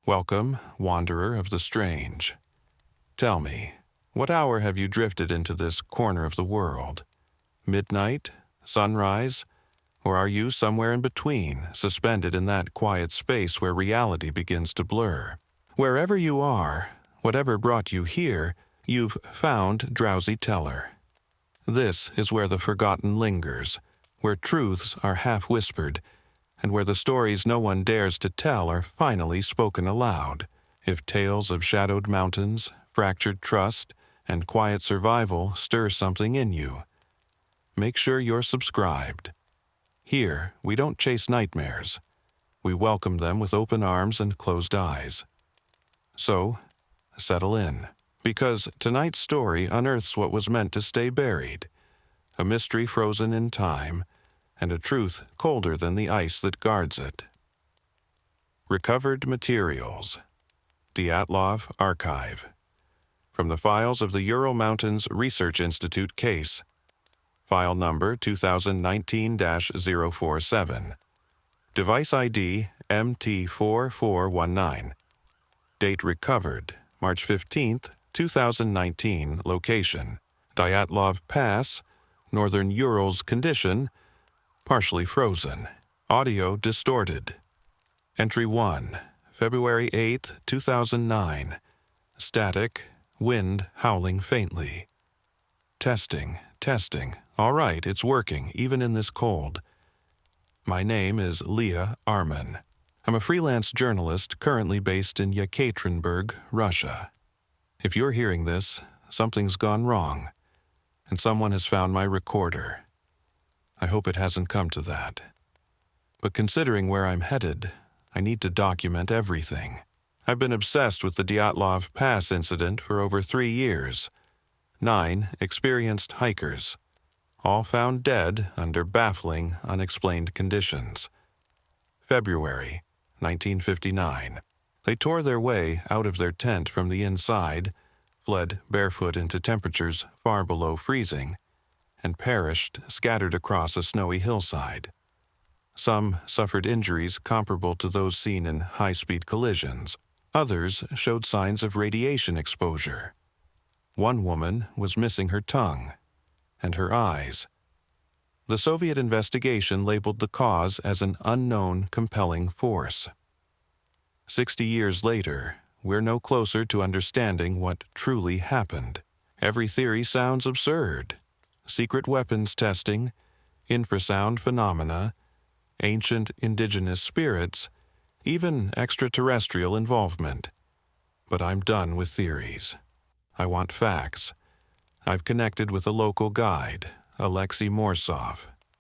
Welcome, wanderer of the strange. Tell me, what hour have you drifted into this corner of the world? Midnight? Sunrise? Or are you somewhere in between, suspended in that quiet space where reality begins to blur? Wherever you are, whatever brought you here, you've found DrowsyTeller. This is where the forgotten lingers, where truths are half-whispered, and where the stories no one dares to tell are finally spoken aloud. If tales of shadowed mountains, fractured trust, and quiet survival stir something in you, make sure you're subscribed. Here, we don't chase nightmares. We welcome them with open arms and closed eyes. So, settle in, because tonight's story unearths what was meant to stay buried, a mystery frozen in time, and a truth colder than the ice that guards it. Recovered Materials. Dyatlov Archive. From the files of the Ural Mountains Research Institute case. File number 2019-047. Device ID MT4419. Date recovered, March 15, 2019. Location, Dyatlov Pass, Northern Urals. Condition, partially frozen. Audio distorted. Entry 1, February 8, 2009. Static, wind howling faintly. Testing. All right, it's working, even in this cold. My name is Leah Arman. I'm a freelance journalist currently based in Yekaterinburg, Russia. If you're hearing this, something's gone wrong, and someone has found my recorder. I hope it hasn't come to that. But considering where I'm headed, I need to document everything. I've been obsessed with the Dyatlov Pass incident for over 3 years. 9 experienced hikers, all found dead under baffling, unexplained conditions. February 1959. They tore their way out of their tent from the inside, fled barefoot into temperatures far below freezing, and perished scattered across a snowy hillside. Some suffered injuries comparable to those seen in high-speed collisions. Others showed signs of radiation exposure. One woman was missing her tongue and her eyes. The Soviet investigation labeled the cause as an unknown compelling force. 60 years later, we're no closer to understanding what truly happened. Every theory sounds absurd. Secret weapons testing, infrasound phenomena, ancient indigenous spirits, even extraterrestrial involvement. But I'm done with theories. I want facts. I've connected with a local guide, Alexei Morsov.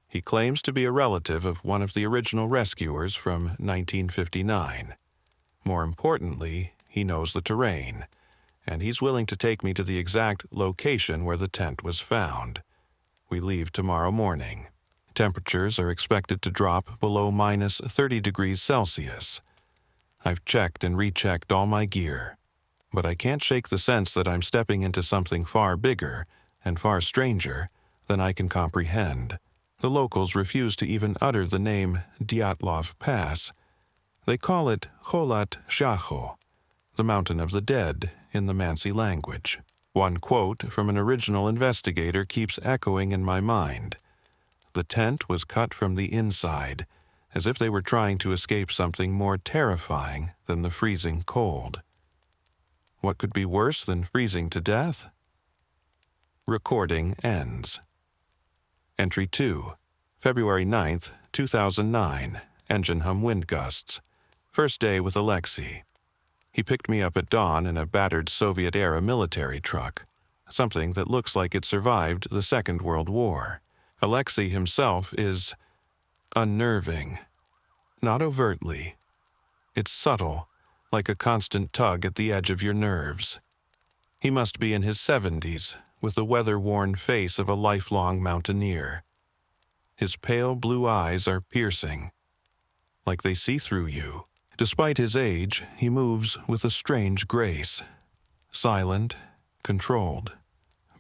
He claims to be a relative of one of the original rescuers from 1959. More importantly, he knows the terrain, and he's willing to take me to the exact location where the tent was found. We leave tomorrow morning. Temperatures are expected to drop below minus 30 degrees Celsius. I've checked and rechecked all my gear, but I can't shake the sense that I'm stepping into something far bigger and far stranger than I can comprehend. The locals refuse to even utter the name Dyatlov Pass. They call it Kholat Shacho, the Mountain of the Dead, in the Mansi language. One quote from an original investigator keeps echoing in my mind. The tent was cut from the inside, as if they were trying to escape something more terrifying than the freezing cold. What could be worse than freezing to death? Recording ends. Entry 2, February 9th, 2009. Engine hum wind gusts. First day with Alexei. He picked me up at dawn in a battered Soviet-era military truck, something that looks like it survived the Second World War. Alexei himself is unnerving. Not overtly. It's subtle, like a constant tug at the edge of your nerves. He must be in his 70s, with the weather-worn face of a lifelong mountaineer. His pale blue eyes are piercing, like they see through you. Despite his age, he moves with a strange grace, silent, controlled,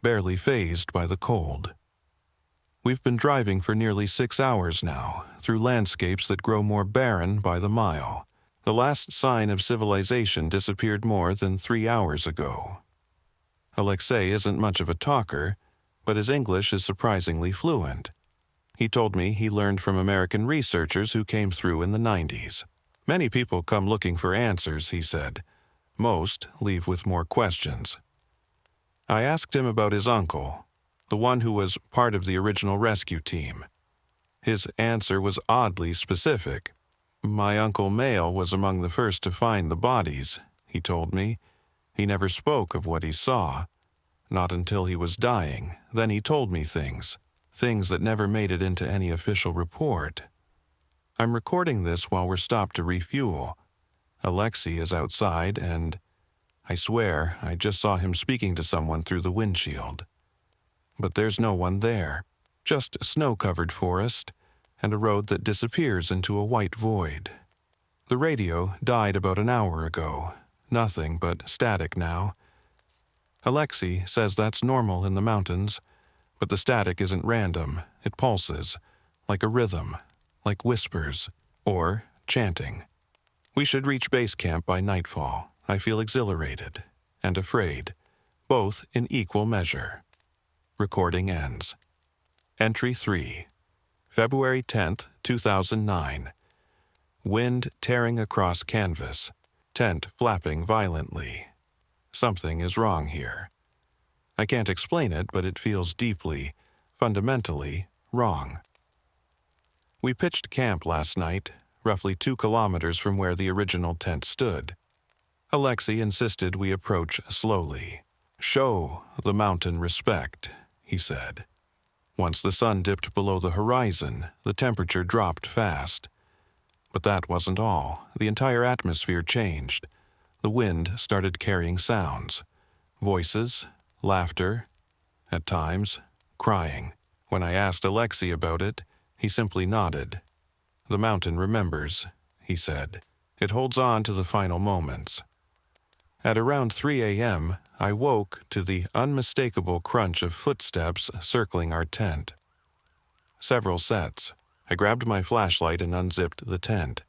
barely fazed by the cold. We've been driving for nearly 6 hours now, through landscapes that grow more barren by the mile. The last sign of civilization disappeared more than 3 hours ago. Alexei isn't much of a talker, but his English is surprisingly fluent. He told me he learned from American researchers who came through in the 90s. Many people come looking for answers, he said. Most leave with more questions. I asked him about his uncle, the one who was part of the original rescue team. His answer was oddly specific. My Uncle Mayle was among the first to find the bodies, he told me. He never spoke of what he saw. Not until he was dying. Then he told me things that never made it into any official report. I'm recording this while we're stopped to refuel. Alexei is outside, and I swear I just saw him speaking to someone through the windshield. But there's no one there, just snow-covered forest and a road that disappears into a white void. The radio died about an hour ago. Nothing but static now. Alexei says that's normal in the mountains, but the static isn't random. It pulses, like a rhythm, like whispers, or chanting. We should reach base camp by nightfall. I feel exhilarated and afraid, both in equal measure. Recording ends. Entry 3. February 10th, 2009. Wind tearing across canvas. Tent flapping violently. Something is wrong here. I can't explain it, but it feels deeply, fundamentally wrong. We pitched camp last night, roughly 2 kilometers from where the original tent stood. Alexei insisted we approach slowly. Show the mountain respect, he said. Once the sun dipped below the horizon, the temperature dropped fast. But that wasn't all. The entire atmosphere changed. The wind started carrying sounds. Voices, laughter, at times, crying. When I asked Alexei about it, he simply nodded. The mountain remembers, he said. It holds on to the final moments. At around 3 a.m., I woke to the unmistakable crunch of footsteps circling our tent. Several sets. I grabbed my flashlight and unzipped the tent.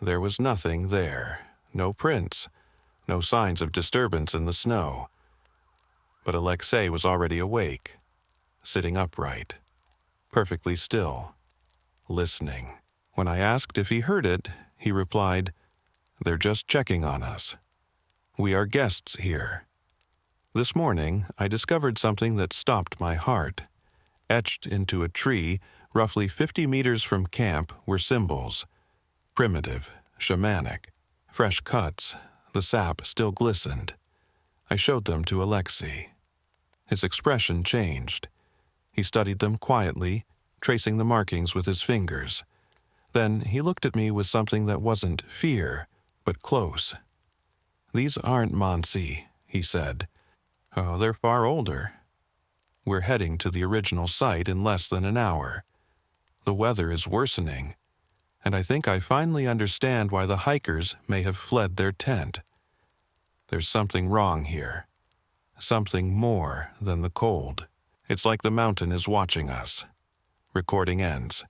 There was nothing there. No prints. No signs of disturbance in the snow. But Alexei was already awake, sitting upright, perfectly still, listening. When I asked if he heard it, he replied, "They're just checking on us. We are guests here." This morning, I discovered something that stopped my heart. Etched into a tree, roughly 50 meters from camp, were symbols. Primitive, shamanic, fresh cuts. The sap still glistened. I showed them to Alexei. His expression changed. He studied them quietly, tracing the markings with his fingers. Then he looked at me with something that wasn't fear, but close. "These aren't Mansi," he said. "Oh, they're far older. We're heading to the original site in less than an hour. The weather is worsening, and I think I finally understand why the hikers may have fled their tent. There's something wrong here. Something more than the cold. It's like the mountain is watching us." Recording ends.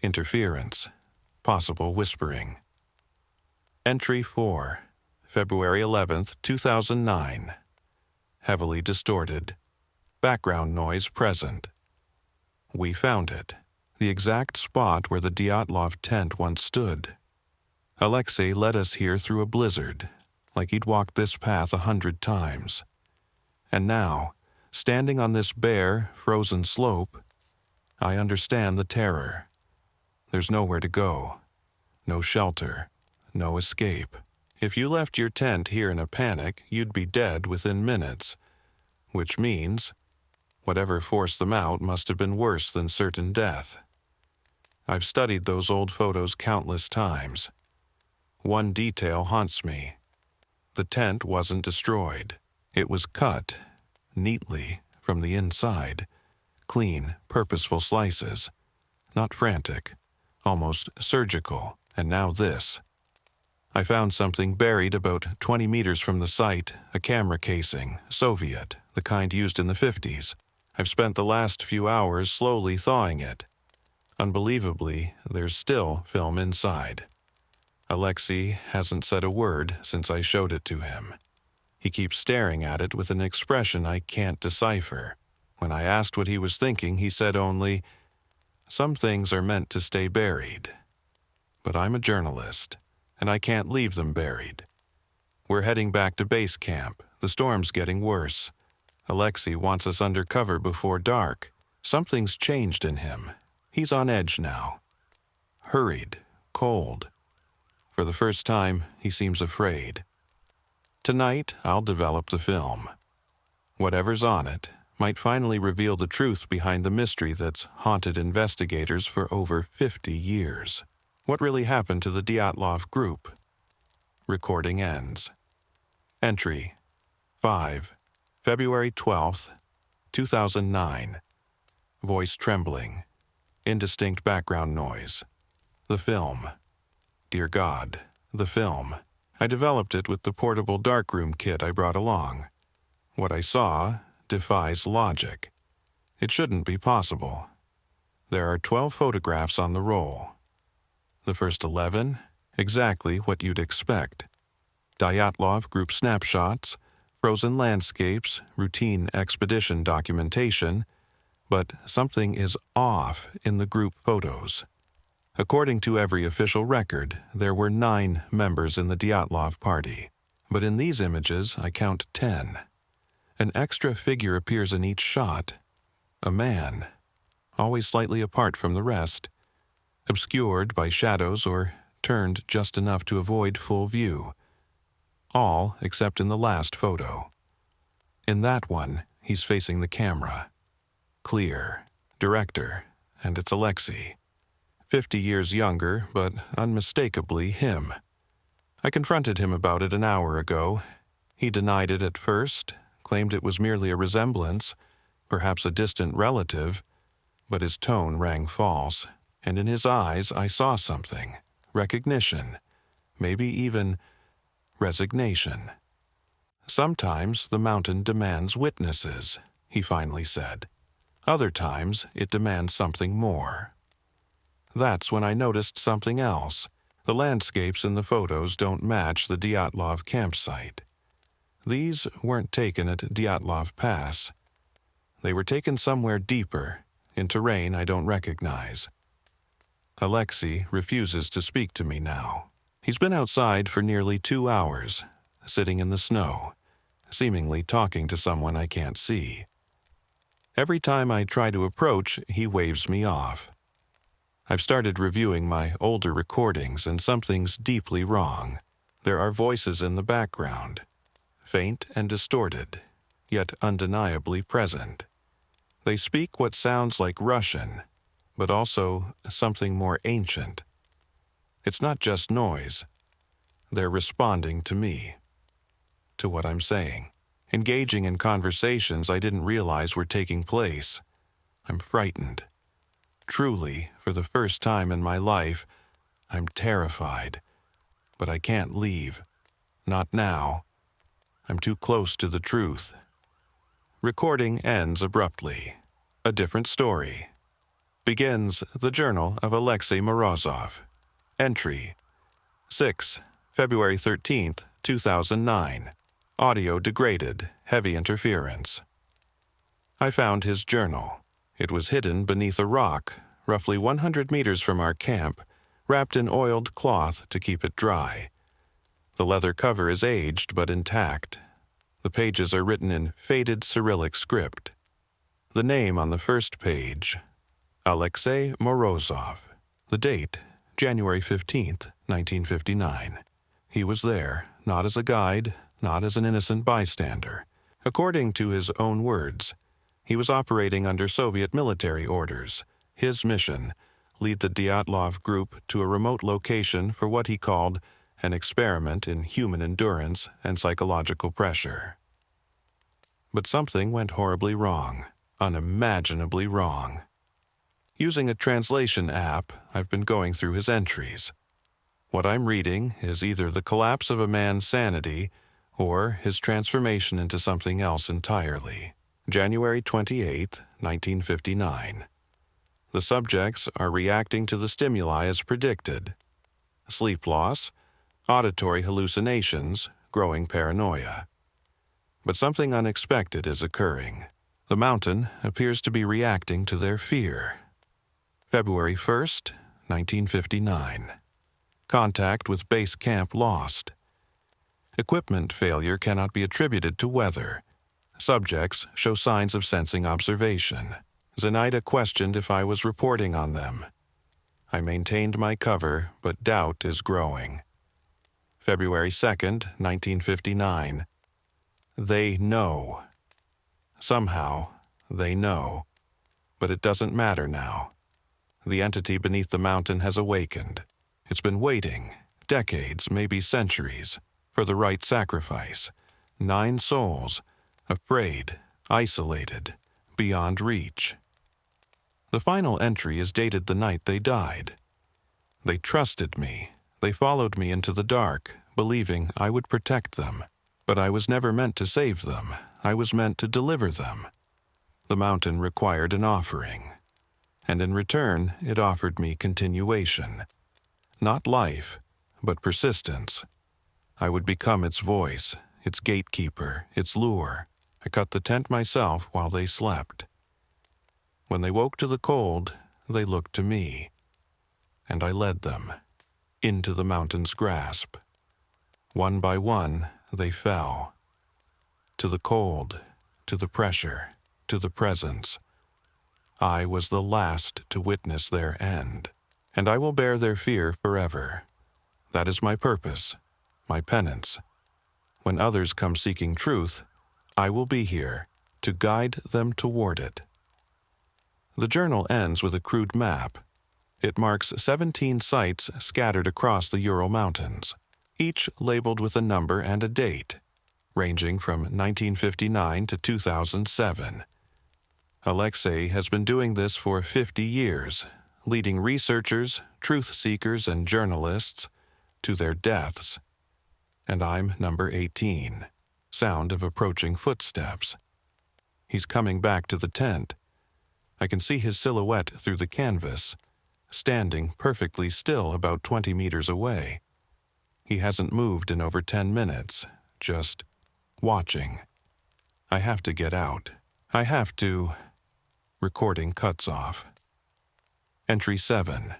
Interference. Possible whispering. Entry 4. February 11th, 2009. Heavily distorted. Background noise present. We found it. The exact spot where the Dyatlov tent once stood. Alexei led us here through a blizzard, like he'd walked this path 100 times. And now, standing on this bare, frozen slope, I understand the terror. There's nowhere to go. No shelter. No escape. If you left your tent here in a panic, you'd be dead within minutes. Which means, whatever forced them out must have been worse than certain death. I've studied those old photos countless times. One detail haunts me. The tent wasn't destroyed. It was cut, neatly, from the inside. Clean, purposeful slices. Not frantic. Almost surgical. And now this. I found something buried about 20 meters from the site, a camera casing, Soviet, the kind used in the 50s. I've spent the last few hours slowly thawing it. Unbelievably, there's still film inside. Alexei hasn't said a word since I showed it to him. He keeps staring at it with an expression I can't decipher. When I asked what he was thinking, he said only, "Some things are meant to stay buried." But I'm a journalist, and I can't leave them buried. We're heading back to base camp. The storm's getting worse. Alexei wants us under cover before dark. Something's changed in him. He's on edge now. Hurried, cold. For the first time, he seems afraid. Tonight, I'll develop the film. Whatever's on it might finally reveal the truth behind the mystery that's haunted investigators for over 50 years. What really happened to the Dyatlov group? Recording ends. Entry 5, February 12th, 2009. Voice trembling. Indistinct background noise. The film. Dear God, the film. I developed it with the portable darkroom kit I brought along. What I saw defies logic. It shouldn't be possible. There are 12 photographs on the roll. The first 11, exactly what you'd expect. Dyatlov group snapshots, frozen landscapes, routine expedition documentation, but something is off in the group photos. According to every official record, there were 9 members in the Dyatlov party, but in these images I count 10. An extra figure appears in each shot. A man, always slightly apart from the rest, obscured by shadows or turned just enough to avoid full view. All except in the last photo. In that one, he's facing the camera. Clear, director, and it's Alexei. 50 years younger, but unmistakably him. I confronted him about it an hour ago. He denied it at first, claimed it was merely a resemblance, perhaps a distant relative, but his tone rang false, and in his eyes I saw something. Recognition. Maybe even resignation. Sometimes the mountain demands witnesses, he finally said. Other times it demands something more. That's when I noticed something else. The landscapes in the photos don't match the Dyatlov campsite. These weren't taken at Dyatlov Pass. They were taken somewhere deeper, in terrain I don't recognize. Alexei refuses to speak to me now. He's been outside for nearly 2 hours, sitting in the snow, seemingly talking to someone I can't see. Every time I try to approach, he waves me off. I've started reviewing my older recordings, and something's deeply wrong. There are voices in the background, faint and distorted, yet undeniably present. They speak what sounds like Russian, but also something more ancient. It's not just noise. They're responding to me, to what I'm saying, engaging in conversations I didn't realize were taking place. I'm frightened. Truly, for the first time in my life, I'm terrified. But I can't leave. Not now. I'm too close to the truth. Recording ends abruptly. A different story. Begins the Journal of Alexei Morozov. Entry 6, February 13th, 2009. Audio degraded, heavy interference. I found his journal. It was hidden beneath a rock, roughly 100 meters from our camp, wrapped in oiled cloth to keep it dry. The leather cover is aged but intact. The pages are written in faded Cyrillic script. The name on the first page, Alexei Morozov. The date, January 15th, 1959. He was there, not as a guide, not as an innocent bystander. According to his own words, he was operating under Soviet military orders. His mission, lead the Dyatlov group to a remote location for what he called an experiment in human endurance and psychological pressure. But something went horribly wrong, unimaginably wrong. Using a translation app, I've been going through his entries. What I'm reading is either the collapse of a man's sanity or his transformation into something else entirely. January 28, 1959. The subjects are reacting to the stimuli as predicted. Sleep loss, auditory hallucinations, growing paranoia. But something unexpected is occurring. The mountain appears to be reacting to their fear. February 1st, 1959. Contact with base camp lost. Equipment failure cannot be attributed to weather. Subjects show signs of sensing observation. Zenaida questioned if I was reporting on them. I maintained my cover, but doubt is growing. February 2nd, 1959. They know. Somehow, they know. But it doesn't matter now. The entity beneath the mountain has awakened. It's been waiting, decades, maybe centuries, for the right sacrifice. 9 souls, afraid, isolated, beyond reach. The final entry is dated the night they died. They trusted me. They followed me into the dark, believing I would protect them. But I was never meant to save them. I was meant to deliver them. The mountain required an offering. And in return, it offered me continuation. Not life, but persistence. I would become its voice, its gatekeeper, its lure. I cut the tent myself while they slept. When they woke to the cold, they looked to me. And I led them into the mountain's grasp. One by one, they fell. To the cold, to the pressure, to the presence. I was the last to witness their end, and I will bear their fear forever. That is my purpose, my penance. When others come seeking truth, I will be here to guide them toward it. The journal ends with a crude map. It marks 17 sites scattered across the Ural Mountains, each labeled with a number and a date, ranging from 1959 to 2007. Alexei has been doing this for 50 years, leading researchers, truth-seekers, and journalists to their deaths. And I'm number 18. Sound of approaching footsteps. He's coming back to the tent. I can see his silhouette through the canvas, standing perfectly still about 20 meters away. He hasn't moved in over 10 minutes, just watching. I have to get out. I have to... Recording cuts off. Entry 7.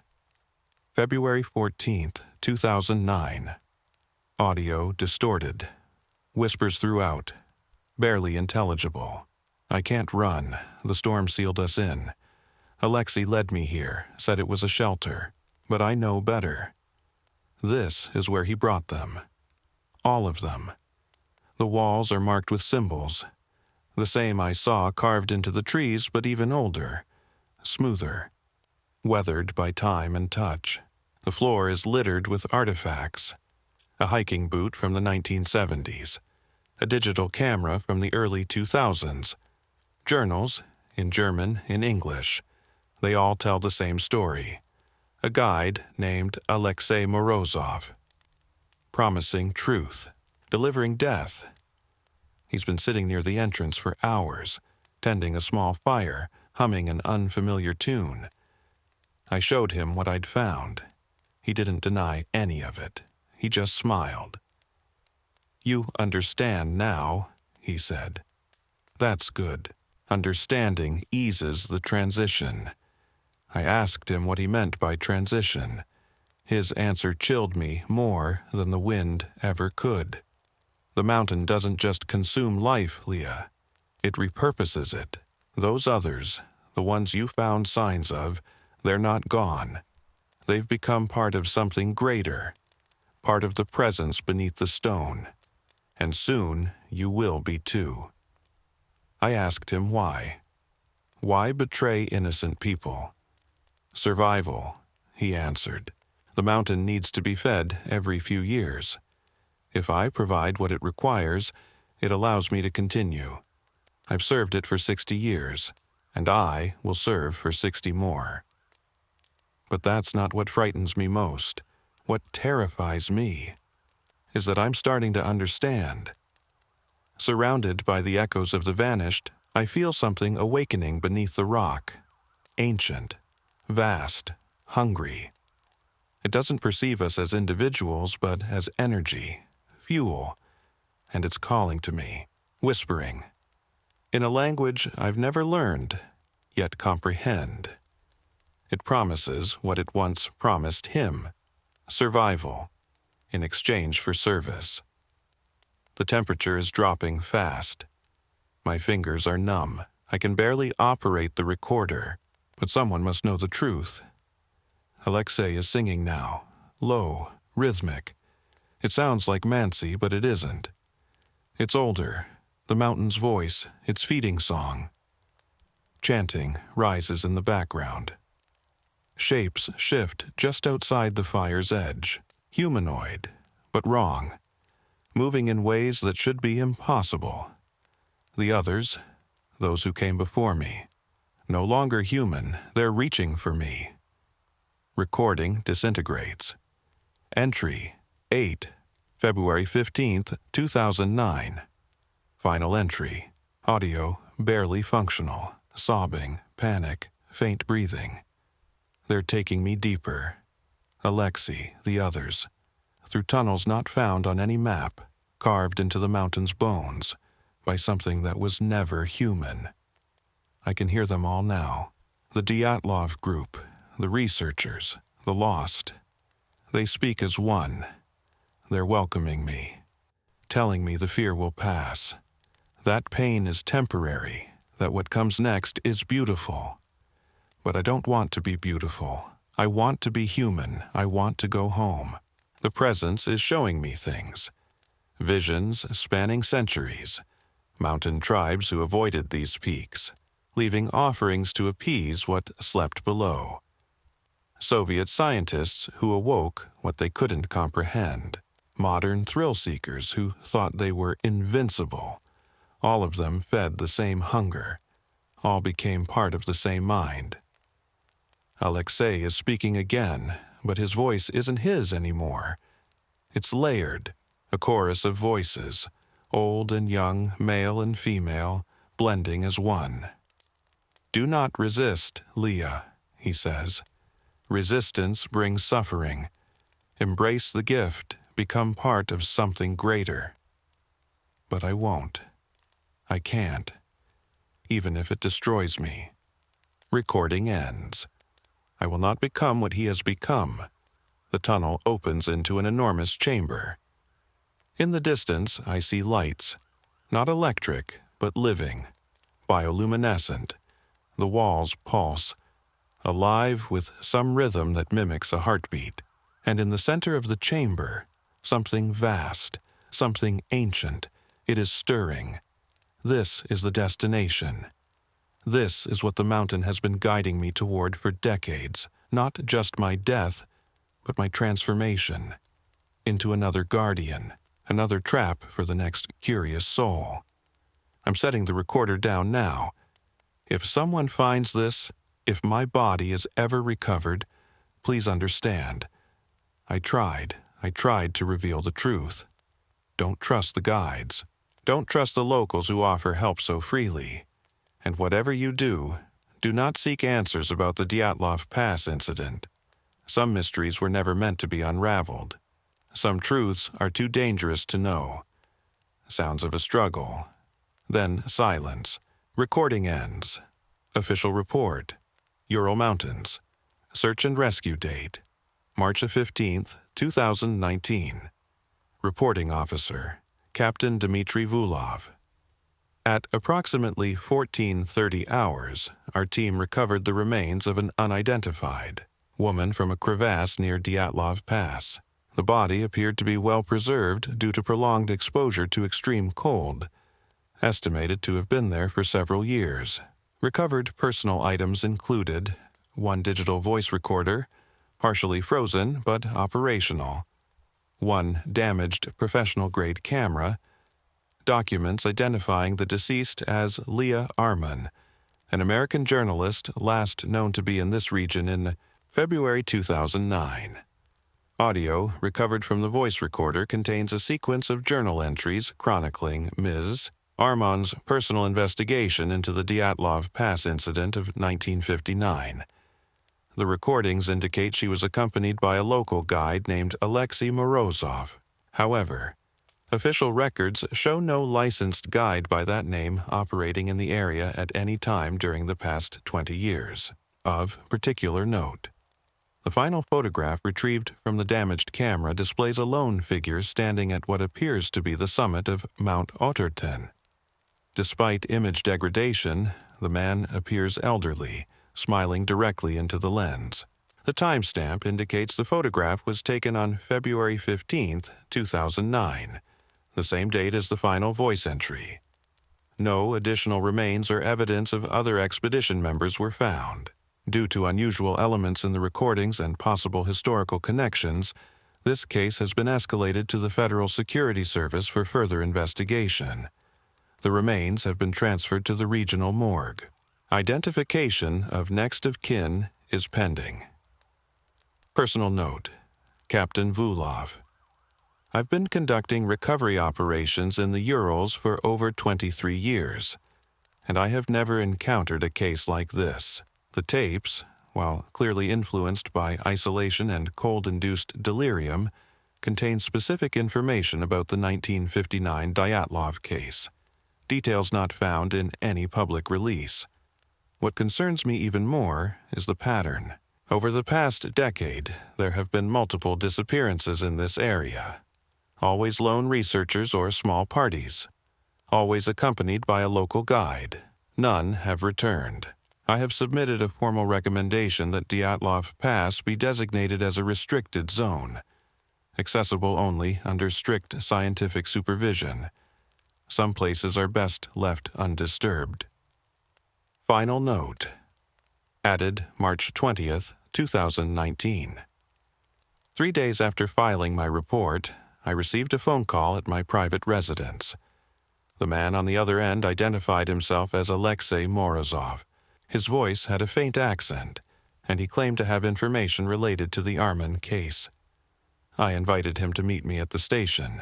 February 14th, 2009. Audio distorted. Whispers throughout. Barely intelligible. I can't run. The storm sealed us in. Alexei led me here, said it was a shelter. But I know better. This is where he brought them. All of them. The walls are marked with symbols. The same I saw carved into the trees, but even older. Smoother. Weathered by time and touch. The floor is littered with artifacts. A hiking boot from the 1970s. A digital camera from the early 2000s. Journals, in German, in English. They all tell the same story. A guide named Alexei Morozov. Promising truth. Delivering death. He's been sitting near the entrance for hours, tending a small fire, humming an unfamiliar tune. I showed him what I'd found. He didn't deny any of it. He just smiled. "You understand now," he said. "That's good. Understanding eases the transition." I asked him what he meant by transition. His answer chilled me more than the wind ever could. The mountain doesn't just consume life, Leah. It repurposes it. Those others, the ones you found signs of, they're not gone. They've become part of something greater, part of the presence beneath the stone. And soon you will be too. I asked him why. Why betray innocent people? Survival, he answered. The mountain needs to be fed every few years. If I provide what it requires, it allows me to continue. I've served it for 60 years, and I will serve for 60 more. But that's not what frightens me most. What terrifies me is that I'm starting to understand. Surrounded by the echoes of the vanished, I feel something awakening beneath the rock. Ancient, vast, hungry. It doesn't perceive us as individuals, but as energy, fuel, and it's calling to me, whispering, in a language I've never learned, yet comprehend. It promises what it once promised him, survival, in exchange for service. The temperature is dropping fast. My fingers are numb. I can barely operate the recorder, but someone must know the truth. Alexei is singing now, low, rhythmic. It sounds like Mansi, but it isn't. It's older, the mountain's voice, its feeding song. Chanting rises in the background. Shapes shift just outside the fire's edge, humanoid, but wrong, moving in ways that should be impossible. The others, those who came before me, no longer human, they're reaching for me. Recording disintegrates. Entry 8, February 15th, 2009. Final entry. Audio barely functional. Sobbing, panic, faint breathing. They're taking me deeper. Alexei, the others. Through tunnels not found on any map, carved into the mountain's bones, by something that was never human. I can hear them all now. The Dyatlov group, the researchers, the lost. They speak as one. They're welcoming me, telling me the fear will pass. That pain is temporary, that what comes next is beautiful. But I don't want to be beautiful. I want to be human. I want to go home. The presence is showing me things. Visions spanning centuries. Mountain tribes who avoided these peaks, leaving offerings to appease what slept below. Soviet scientists who awoke what they couldn't comprehend. Modern thrill-seekers who thought they were invincible. All of them fed the same hunger. All became part of the same mind. Alexei is speaking again, but his voice isn't his anymore. It's layered, a chorus of voices, old and young, male and female, blending as one. Do not resist, Leah, he says. Resistance brings suffering. Embrace the gift, become part of something greater. But I won't. I can't. Even if it destroys me. Recording ends. I will not become what he has become. The tunnel opens into an enormous chamber. In the distance, I see lights. Not electric, but living. Bioluminescent. The walls pulse. Alive with some rhythm that mimics a heartbeat. And in the center of the chamber, something vast, something ancient. It is stirring. This is the destination. This is what the mountain has been guiding me toward for decades. Not just my death, but my transformation. Into another guardian. Another trap for the next curious soul. I'm setting the recorder down now. If someone finds this, if my body is ever recovered, please understand. I tried to reveal the truth. Don't trust the guides. Don't trust the locals who offer help so freely. And whatever you do, do not seek answers about the Dyatlov Pass incident. Some mysteries were never meant to be unraveled. Some truths are too dangerous to know. Sounds of a struggle. Then silence. Recording ends. Official report. Ural Mountains. Search and rescue date. March 15th, 2019. Reporting officer. Captain Dmitry Vulov. At approximately 14:30 hours, our team recovered the remains of an unidentified woman from a crevasse near Dyatlov Pass. The body appeared to be well preserved due to prolonged exposure to extreme cold, estimated to have been there for several years. Recovered personal items included one digital voice recorder, partially frozen but operational, one damaged professional-grade camera, documents identifying the deceased as Leah Arman, an American journalist last known to be in this region in February 2009. Audio recovered from the voice recorder contains a sequence of journal entries chronicling Ms. Arman's personal investigation into the Dyatlov Pass incident of 1959. The recordings indicate she was accompanied by a local guide named Alexei Morozov. However, official records show no licensed guide by that name operating in the area at any time during the past 20 years. Of particular note, the final photograph retrieved from the damaged camera displays a lone figure standing at what appears to be the summit of Mount Otterten. Despite image degradation, the man appears elderly, smiling directly into the lens. The timestamp indicates the photograph was taken on February 15, 2009, the same date as the final voice entry. No additional remains or evidence of other expedition members were found. Due to unusual elements in the recordings and possible historical connections, this case has been escalated to the Federal Security Service for further investigation. The remains have been transferred to the regional morgue. Identification of next of kin is pending. Personal note: Captain Vulov. I've been conducting recovery operations in the Urals for over 23 years, and I have never encountered a case like this. The tapes, while clearly influenced by isolation and cold-induced delirium, contain specific information about the 1959 Dyatlov case, details not found in any public release. What concerns me even more is the pattern. Over the past decade, there have been multiple disappearances in this area. Always lone researchers or small parties. Always accompanied by a local guide. None have returned. I have submitted a formal recommendation that Dyatlov Pass be designated as a restricted zone, accessible only under strict scientific supervision. Some places are best left undisturbed. Final note. Added March 20th, 2019. 3 days after filing my report, I received a phone call at my private residence. The man on the other end identified himself as Alexei Morozov. His voice had a faint accent, and he claimed to have information related to the Arman case. I invited him to meet me at the station.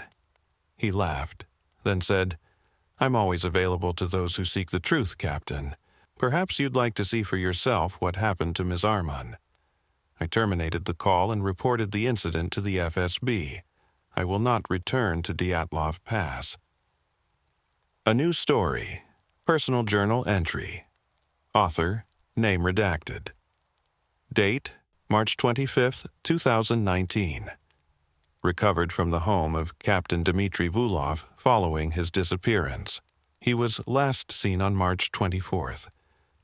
He laughed, then said, "I'm always available to those who seek the truth, Captain. Perhaps you'd like to see for yourself what happened to Ms. Arman." I terminated the call and reported the incident to the FSB. I will not return to Dyatlov Pass. A new story. Personal journal entry. Author, name redacted. Date, March 25, 2019. Recovered from the home of Captain Dmitry Vulov following his disappearance. He was last seen on March 24th,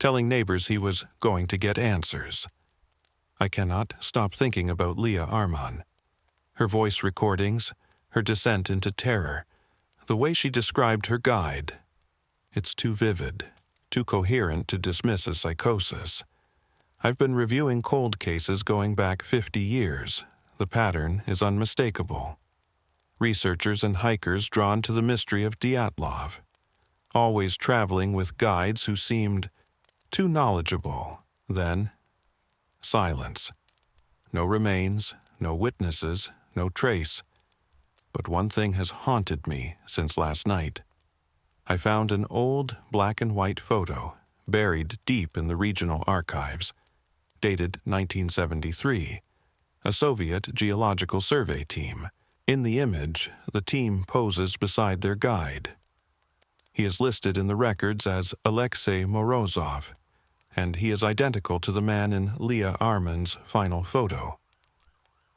telling neighbors he was going to get answers. I cannot stop thinking about Leah Arman. Her voice recordings, her descent into terror, the way she described her guide. It's too vivid, too coherent to dismiss as psychosis. I've been reviewing cold cases going back 50 years. The pattern is unmistakable. Researchers and hikers drawn to the mystery of Dyatlov, always traveling with guides who seemed too knowledgeable. Then, silence. No remains, no witnesses, no trace. But one thing has haunted me since last night. I found an old black and white photo buried deep in the regional archives, dated 1973, a Soviet geological survey team. In the image, the team poses beside their guide. He is listed in the records as Alexei Morozov, and he is identical to the man in Leah Arman's final photo.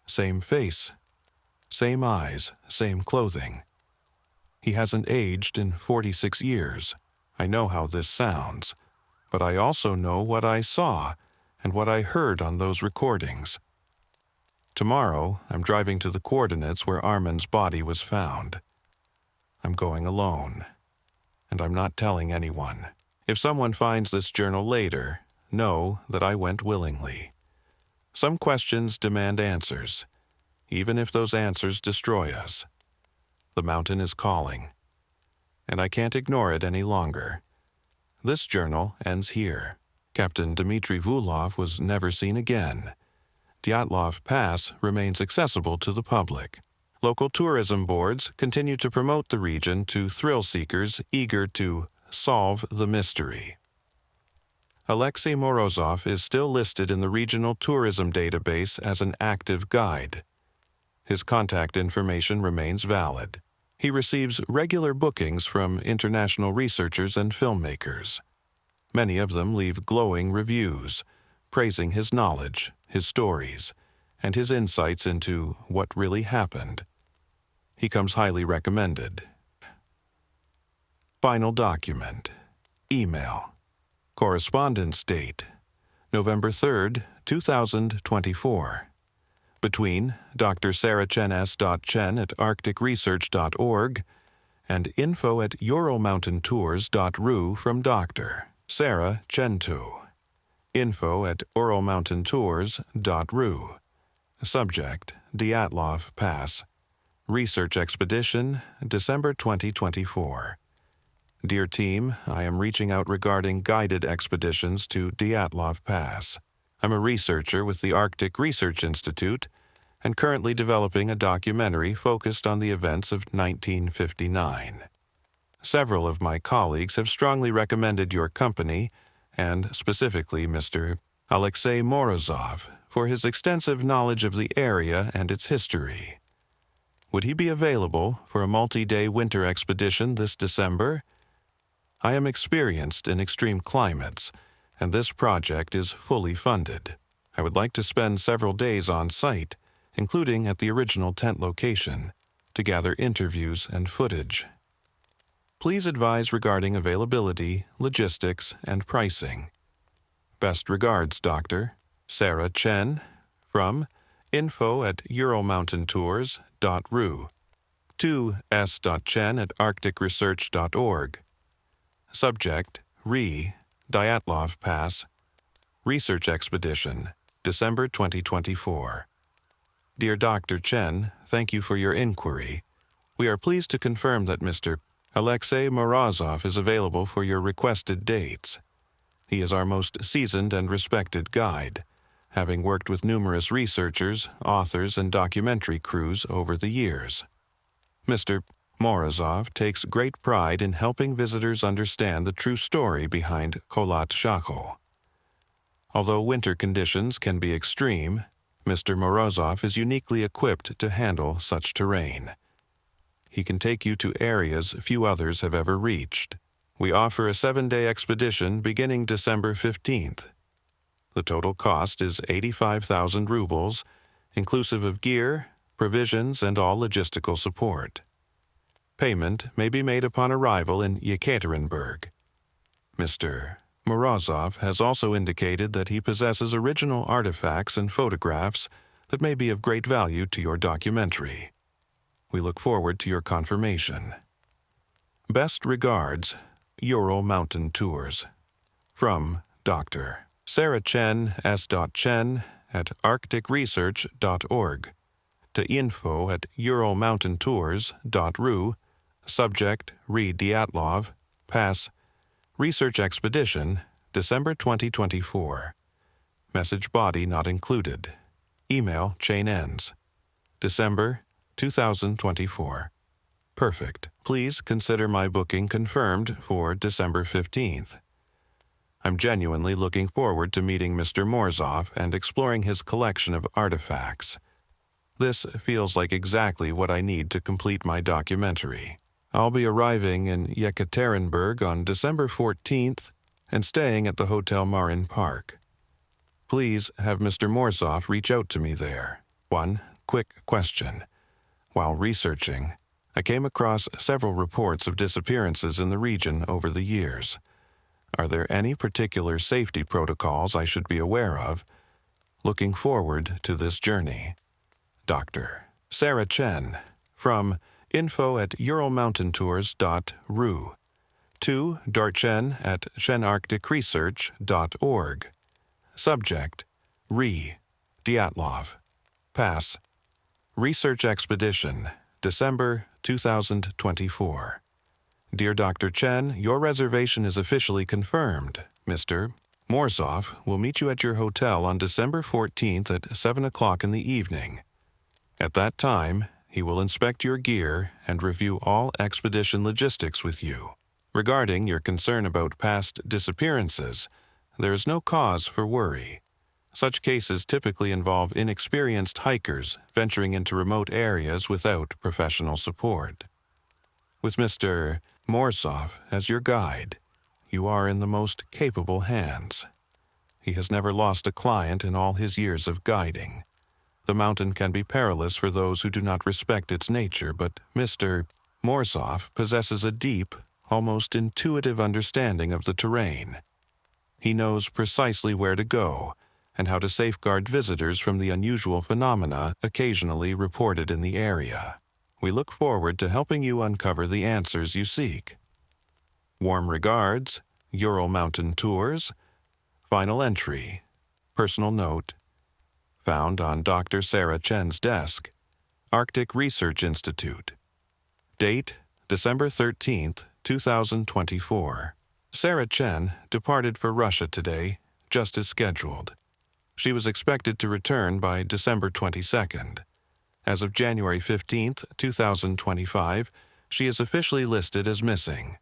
Same face, same eyes, same clothing. He hasn't aged in 46 years. I know how this sounds, but I also know what I saw and what I heard on those recordings. Tomorrow, I'm driving to the coordinates where Arman's body was found. I'm going alone, and I'm not telling anyone. If someone finds this journal later, know that I went willingly. Some questions demand answers, even if those answers destroy us. The mountain is calling, and I can't ignore it any longer. This journal ends here. Captain Dmitry Vulov was never seen again. Dyatlov Pass remains accessible to the public. Local tourism boards continue to promote the region to thrill seekers eager to solve the mystery. Alexei Morozov is still listed in the regional tourism database as an active guide. His contact information remains valid. He receives regular bookings from international researchers and filmmakers. Many of them leave glowing reviews, praising his knowledge, his stories, and his insights into what really happened. He comes highly recommended. Final document. Email. Correspondence date. November 3, 2024. Between Dr. Sarah Chen S.Chen at arcticresearch.org and info@uralmountaintours.ru from Dr. Sarah Chen-Tu. info@uralmountaintours.ru. Subject: Dyatlov Pass. Research Expedition, December 2024. Dear team, I am reaching out regarding guided expeditions to Dyatlov Pass. I'm a researcher with the Arctic Research Institute and currently developing a documentary focused on the events of 1959. Several of my colleagues have strongly recommended your company, and specifically Mr. Alexei Morozov, for his extensive knowledge of the area and its history. Would he be available for a multi-day winter expedition this December? I am experienced in extreme climates, and this project is fully funded. I would like to spend several days on site, including at the original tent location, to gather interviews and footage. Please advise regarding availability, logistics, and pricing. Best regards, Dr. Sarah Chen, from info@uralmountaintours.ru to s.chen@arcticresearch.org. Subject: Dyatlov Pass. Research Expedition, December 2024. Dear Dr. Chen, thank you for your inquiry. We are pleased to confirm that Mr. Alexei Morozov is available for your requested dates. He is our most seasoned and respected guide, having worked with numerous researchers, authors, and documentary crews over the years. Mr. Morozov takes great pride in helping visitors understand the true story behind Kholat Shachol. Although winter conditions can be extreme, Mr. Morozov is uniquely equipped to handle such terrain. He can take you to areas few others have ever reached. We offer a 7-day expedition beginning December 15th. The total cost is 85,000 rubles, inclusive of gear, provisions, and all logistical support. Payment may be made upon arrival in Yekaterinburg. Mr. Morozov has also indicated that he possesses original artifacts and photographs that may be of great value to your documentary. We look forward to your confirmation. Best regards, Ural Mountain Tours. From Dr. Sarah Chen S.Chen at arcticresearch.org to info@uralmountaintours.ru. Subject: Dyatlov Pass. Research Expedition, December 2024. Message body not included. Email chain ends. December 2024. Perfect. Please consider my booking confirmed for December 15th. I'm genuinely looking forward to meeting Mr. Morozov and exploring his collection of artifacts. This feels like exactly what I need to complete my documentary. I'll be arriving in Yekaterinburg on December 14th and staying at the Hotel Marin Park. Please have Mr. Morozov reach out to me there. One quick question. While researching, I came across several reports of disappearances in the region over the years. Are there any particular safety protocols I should be aware of? Looking forward to this journey. Dr. Sarah Chen, from info@uralmountaintours.ru to darchen@chenarcticresearch.org. Subject: Dyatlov Pass. Research Expedition, December 2024. Dear Dr. Chen, your reservation is officially confirmed. Mr. Morozov will meet you at your hotel on December 14th at 7 o'clock in the evening. At that time, he will inspect your gear and review all expedition logistics with you. Regarding your concern about past disappearances, there is no cause for worry. Such cases typically involve inexperienced hikers venturing into remote areas without professional support. With Mr. Morsov as your guide, you are in the most capable hands. He has never lost a client in all his years of guiding. The mountain can be perilous for those who do not respect its nature, but Mr. Morsov possesses a deep, almost intuitive understanding of the terrain. He knows precisely where to go and how to safeguard visitors from the unusual phenomena occasionally reported in the area. We look forward to helping you uncover the answers you seek. Warm regards, Ural Mountain Tours. Final entry. Personal note. Found on Dr. Sarah Chen's desk. Arctic Research Institute. Date, December 13th, 2024. Sarah Chen departed for Russia today, just as scheduled. She was expected to return by December 22nd. As of January 15th, 2025, she is officially listed as missing.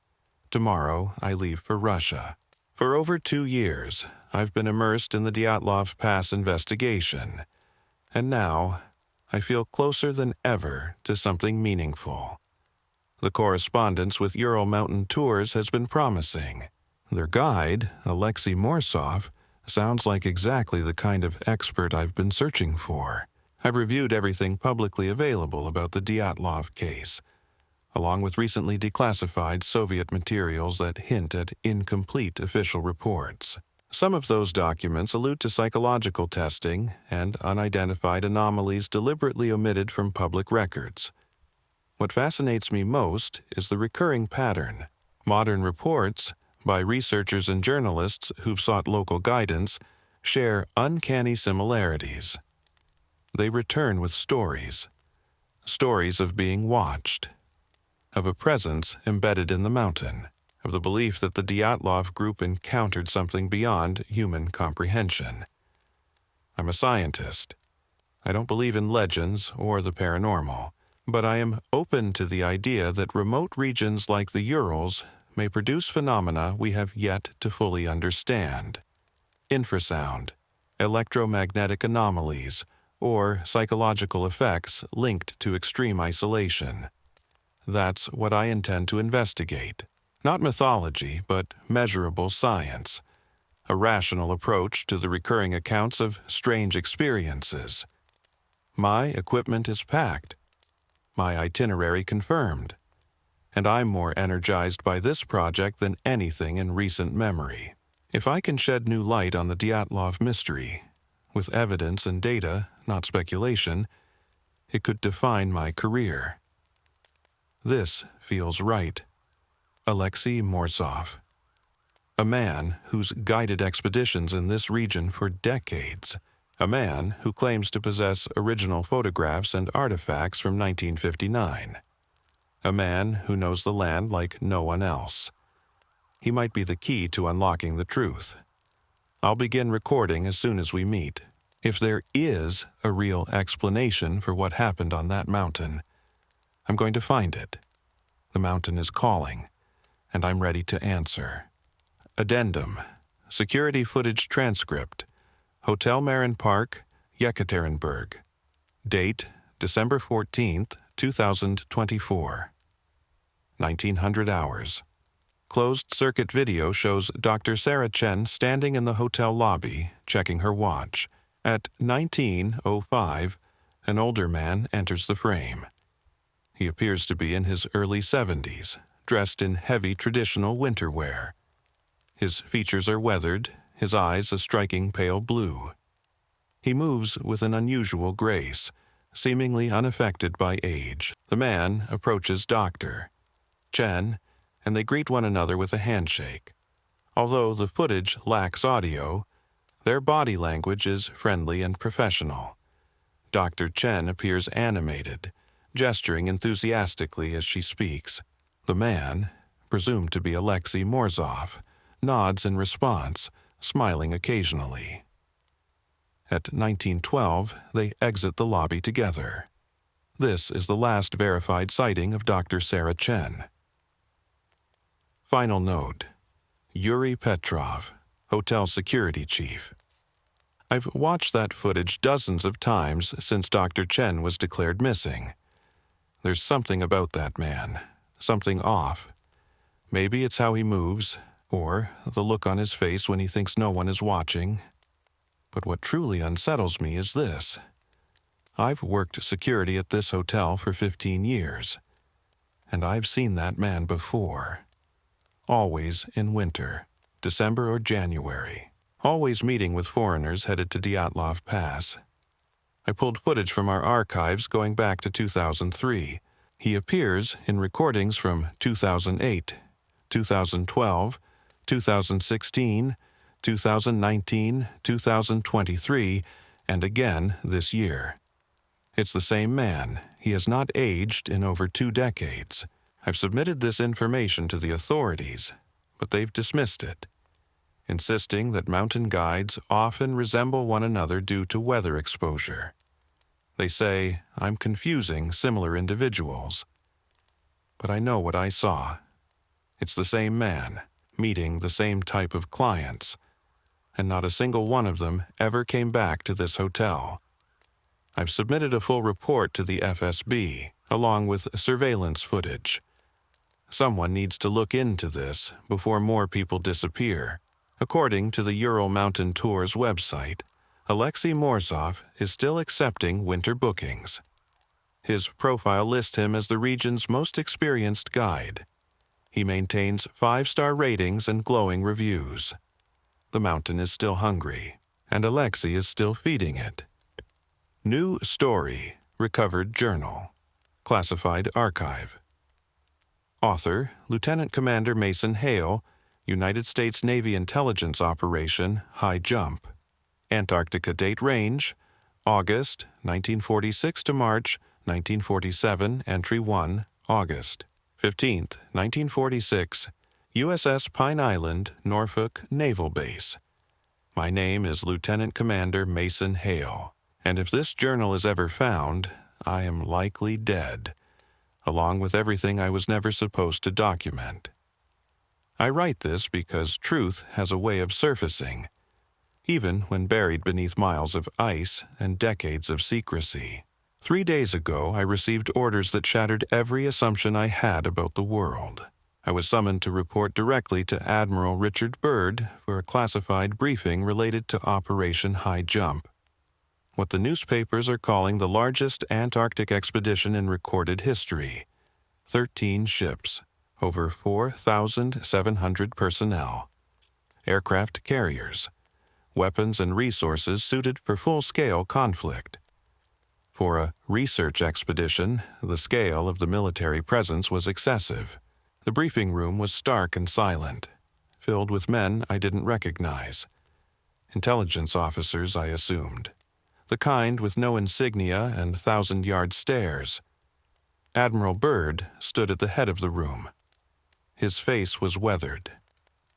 Tomorrow, I leave for Russia. For over 2 years, I've been immersed in the Dyatlov Pass investigation, and now I feel closer than ever to something meaningful. The correspondence with Ural Mountain Tours has been promising. Their guide, Alexei Morsov, sounds like exactly the kind of expert I've been searching for. I've reviewed everything publicly available about the Dyatlov case, along with recently declassified Soviet materials that hint at incomplete official reports. Some of those documents allude to psychological testing and unidentified anomalies deliberately omitted from public records. What fascinates me most is the recurring pattern. Modern reports, by researchers and journalists who've sought local guidance, share uncanny similarities. They return with stories of being watched, of a presence embedded in the mountain, of the belief that the Dyatlov group encountered something beyond human comprehension. I'm a scientist. I don't believe in legends or the paranormal, but I am open to the idea that remote regions like the Urals may produce phenomena we have yet to fully understand. Infrasound, electromagnetic anomalies, or psychological effects linked to extreme isolation. That's what I intend to investigate. Not mythology, but measurable science. A rational approach to the recurring accounts of strange experiences. My equipment is packed. My itinerary confirmed. And I'm more energized by this project than anything in recent memory. If I can shed new light on the Dyatlov mystery, with evidence and data, not speculation, it could define my career. This feels right. Alexei Morsov. A man who's guided expeditions in this region for decades. A man who claims to possess original photographs and artifacts from 1959. A man who knows the land like no one else. He might be the key to unlocking the truth. I'll begin recording as soon as we meet. If there is a real explanation for what happened on that mountain, I'm going to find it. The mountain is calling, and I'm ready to answer. Addendum. Security footage transcript. Hotel Marin Park, Yekaterinburg. Date, December 14th, 2024. 1900 hours. Closed-circuit video shows Dr. Sarah Chen standing in the hotel lobby, checking her watch. At 19:05, an older man enters the frame. He appears to be in his early 70s, dressed in heavy traditional winter wear. His features are weathered, his eyes a striking pale blue. He moves with an unusual grace, seemingly unaffected by age. The man approaches Dr. Chen, and they greet one another with a handshake. Although the footage lacks audio, their body language is friendly and professional. Dr. Chen appears animated, gesturing enthusiastically as she speaks. The man, presumed to be Alexei Morsov, nods in response, smiling occasionally. At 1912, they exit the lobby together. This is the last verified sighting of Dr. Sarah Chen. Final note. Yuri Petrov, hotel security chief. I've watched that footage dozens of times since Dr. Chen was declared missing. There's something about that man, something off. Maybe it's how he moves, or the look on his face when he thinks no one is watching. But what truly unsettles me is this. I've worked security at this hotel for 15 years, and I've seen that man before. Always in winter, December or January. Always meeting with foreigners headed to Dyatlov Pass. I pulled footage from our archives going back to 2003. He appears in recordings from 2008, 2012, 2016, 2019, 2023, and again this year. It's the same man. He has not aged in over 2 decades. I've submitted this information to the authorities, but they've dismissed it, insisting that mountain guides often resemble one another due to weather exposure. They say I'm confusing similar individuals. But I know what I saw. It's the same man, meeting the same type of clients, and not a single one of them ever came back to this hotel. I've submitted a full report to the FSB, along with surveillance footage. Someone needs to look into this before more people disappear. According to the Ural Mountain Tours website, Alexei Morzov is still accepting winter bookings. His profile lists him as the region's most experienced guide. He maintains 5-star ratings and glowing reviews. The mountain is still hungry, and Alexei is still feeding it. New story, recovered journal, classified archive. Author, Lieutenant Commander Mason Hale, United States Navy Intelligence Operation, High Jump. Antarctica date range, August 1946 to March 1947, entry 1, August 15th, 1946, USS Pine Island, Norfolk Naval Base. My name is Lieutenant Commander Mason Hale, and if this journal is ever found, I am likely dead, along with everything I was never supposed to document. I write this because truth has a way of surfacing, even when buried beneath miles of ice and decades of secrecy. 3 days ago, I received orders that shattered every assumption I had about the world. I was summoned to report directly to Admiral Richard Byrd for a classified briefing related to Operation High Jump, what the newspapers are calling the largest Antarctic expedition in recorded history. 13 ships, over 4,700 personnel, aircraft carriers, weapons and resources suited for full-scale conflict. For a research expedition, the scale of the military presence was excessive. The briefing room was stark and silent, filled with men I didn't recognize. Intelligence officers, I assumed. The kind with no insignia and 1,000-yard stares. Admiral Byrd stood at the head of the room. His face was weathered,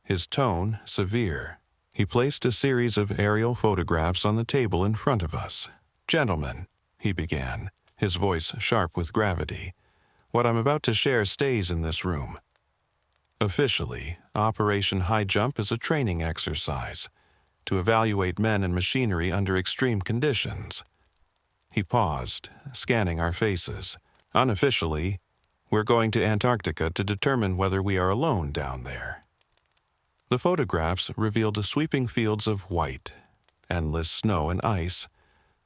his tone severe. He placed a series of aerial photographs on the table in front of us. "Gentlemen," he began, his voice sharp with gravity, "what I'm about to share stays in this room. Officially, Operation High Jump is a training exercise to evaluate men and machinery under extreme conditions." He paused, scanning our faces. "Unofficially, we're going to Antarctica to determine whether we are alone down there." The photographs revealed sweeping fields of white, endless snow and ice,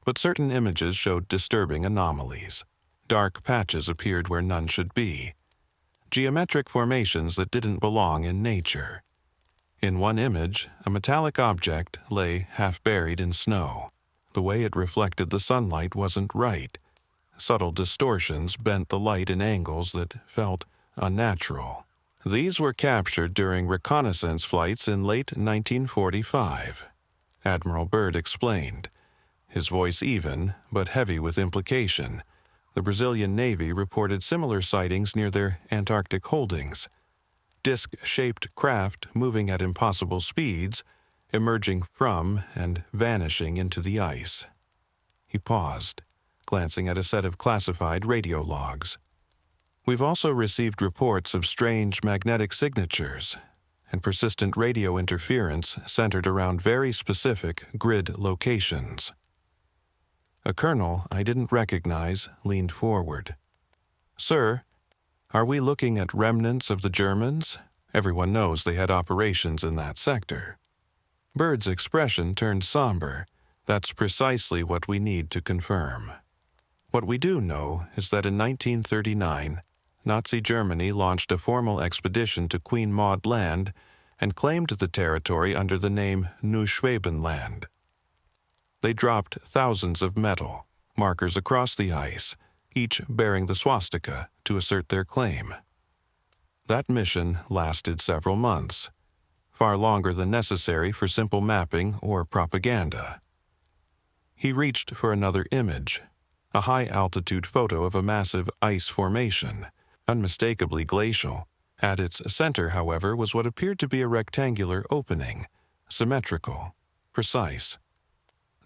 but certain images showed disturbing anomalies. Dark patches appeared where none should be. Geometric formations that didn't belong in nature. In one image, a metallic object lay half buried in snow. The way it reflected the sunlight wasn't right. Subtle distortions bent the light in angles that felt unnatural. These were captured during reconnaissance flights in late 1945, Admiral Byrd explained, his voice even, but heavy with implication. The Brazilian Navy reported similar sightings near their Antarctic holdings. Disc-shaped craft moving at impossible speeds, emerging from and vanishing into the ice. He paused, glancing at a set of classified radio logs. "We've also received reports of strange magnetic signatures, and persistent radio interference centered around very specific grid locations. A colonel I didn't recognize leaned forward. "Sir, are we looking at remnants of the Germans? Everyone knows they had operations in that sector." Bird's expression turned somber. "That's precisely what we need to confirm. What we do know is that in 1939, Nazi Germany launched a formal expedition to Queen Maud Land and claimed the territory under the name Neuschwabenland. They dropped thousands of metal markers across the ice, each bearing the swastika, to assert their claim. That mission lasted several months, far longer than necessary for simple mapping or propaganda. He reached for another image, a high-altitude photo of a massive ice formation, unmistakably glacial. At its center, however, was what appeared to be a rectangular opening, symmetrical, precise.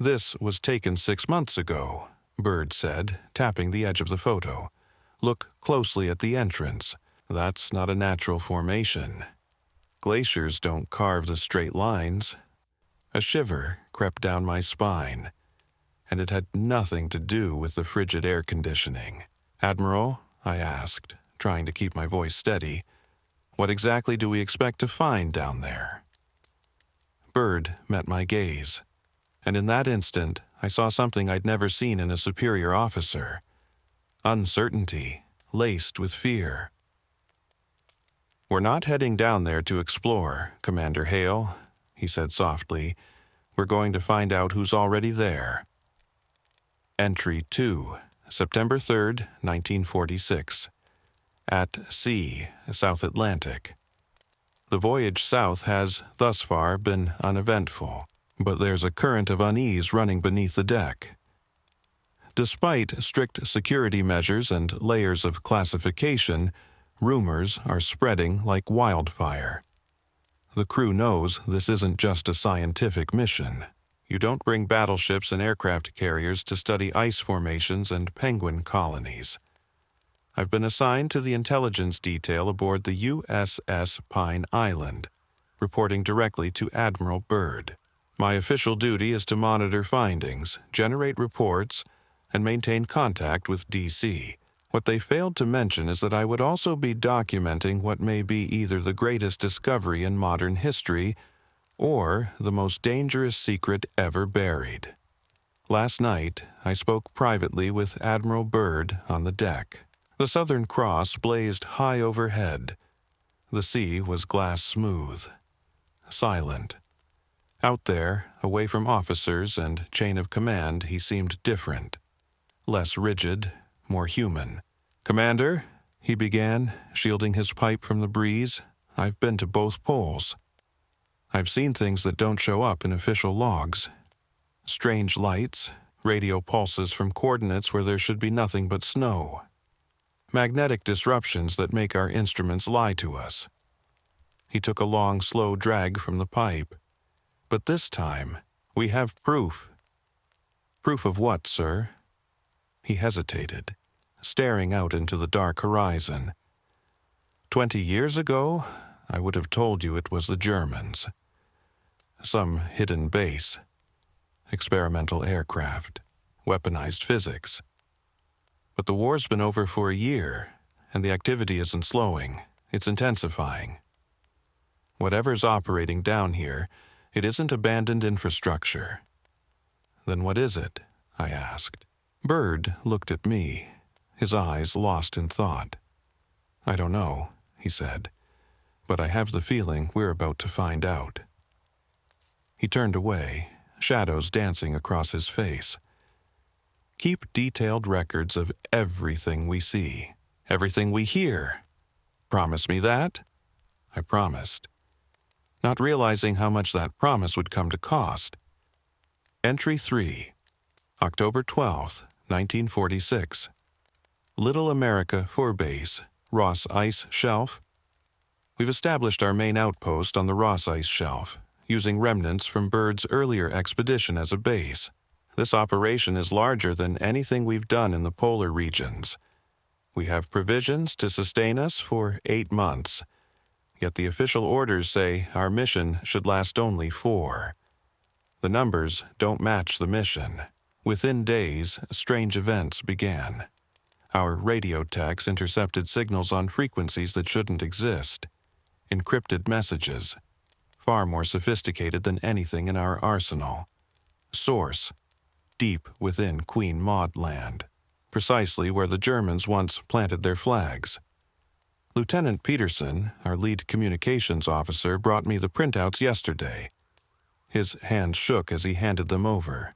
"This was taken 6 months ago," Bird said, tapping the edge of the photo. "Look closely at the entrance. That's not a natural formation. Glaciers don't carve the straight lines." A shiver crept down my spine, and it had nothing to do with the frigid air conditioning. "Admiral," I asked, trying to keep my voice steady, "what exactly do we expect to find down there?" Bird met my gaze, and in that instant I saw something I'd never seen in a superior officer: uncertainty laced with fear. "We're not heading down there to explore, Commander Hale," he said softly. "We're going to find out who's already there." Entry 2, September 3rd, 1946. At sea, South Atlantic. The voyage south has, thus far, been uneventful, but there's a current of unease running beneath the deck. Despite strict security measures and layers of classification, rumors are spreading like wildfire. The crew knows this isn't just a scientific mission. You don't bring battleships and aircraft carriers to study ice formations and penguin colonies. I've been assigned to the intelligence detail aboard the USS Pine Island, reporting directly to Admiral Byrd. My official duty is to monitor findings, generate reports, and maintain contact with DC. What they failed to mention is that I would also be documenting what may be either the greatest discovery in modern history or the most dangerous secret ever buried. Last night, I spoke privately with Admiral Byrd on the deck. The Southern Cross blazed high overhead. The sea was glass smooth, silent. Out there, away from officers and chain of command, he seemed different, less rigid, more human. "Commander," he began, shielding his pipe from the breeze, "I've been to both poles. I've seen things that don't show up in official logs. Strange lights, radio pulses from coordinates where there should be nothing but snow. Magnetic disruptions that make our instruments lie to us." He took a long, slow drag from the pipe. "But this time, we have proof." "Proof of what, sir?" He hesitated, staring out into the dark horizon. 20 years ago, I would have told you it was the Germans. Some hidden base, experimental aircraft, weaponized physics. But the war's been over for a year, and the activity isn't slowing, it's intensifying. Whatever's operating down here, it isn't abandoned infrastructure. "Then what is it?" I asked. Byrd looked at me, his eyes lost in thought. "I don't know," he said, "but I have the feeling we're about to find out." He turned away, shadows dancing across his face. "Keep detailed records of everything we see, everything we hear. Promise me that?" I promised, not realizing how much that promise would come to cost. Entry 3, October 12th, 1946. Little America Forebase, Ross Ice Shelf. We've established our main outpost on the Ross Ice Shelf, using remnants from Byrd's earlier expedition as a base. This operation is larger than anything we've done in the polar regions. We have provisions to sustain us for 8 months. yet the official orders say our mission should last only 4. The numbers don't match the mission. Within days, strange events began. Our radio techs intercepted signals on frequencies that shouldn't exist. Encrypted messages, far more sophisticated than anything in our arsenal. Source, deep within Queen Maud land, precisely where the Germans once planted their flags. Lieutenant Peterson, our lead communications officer, brought me the printouts yesterday. His hand shook as he handed them over.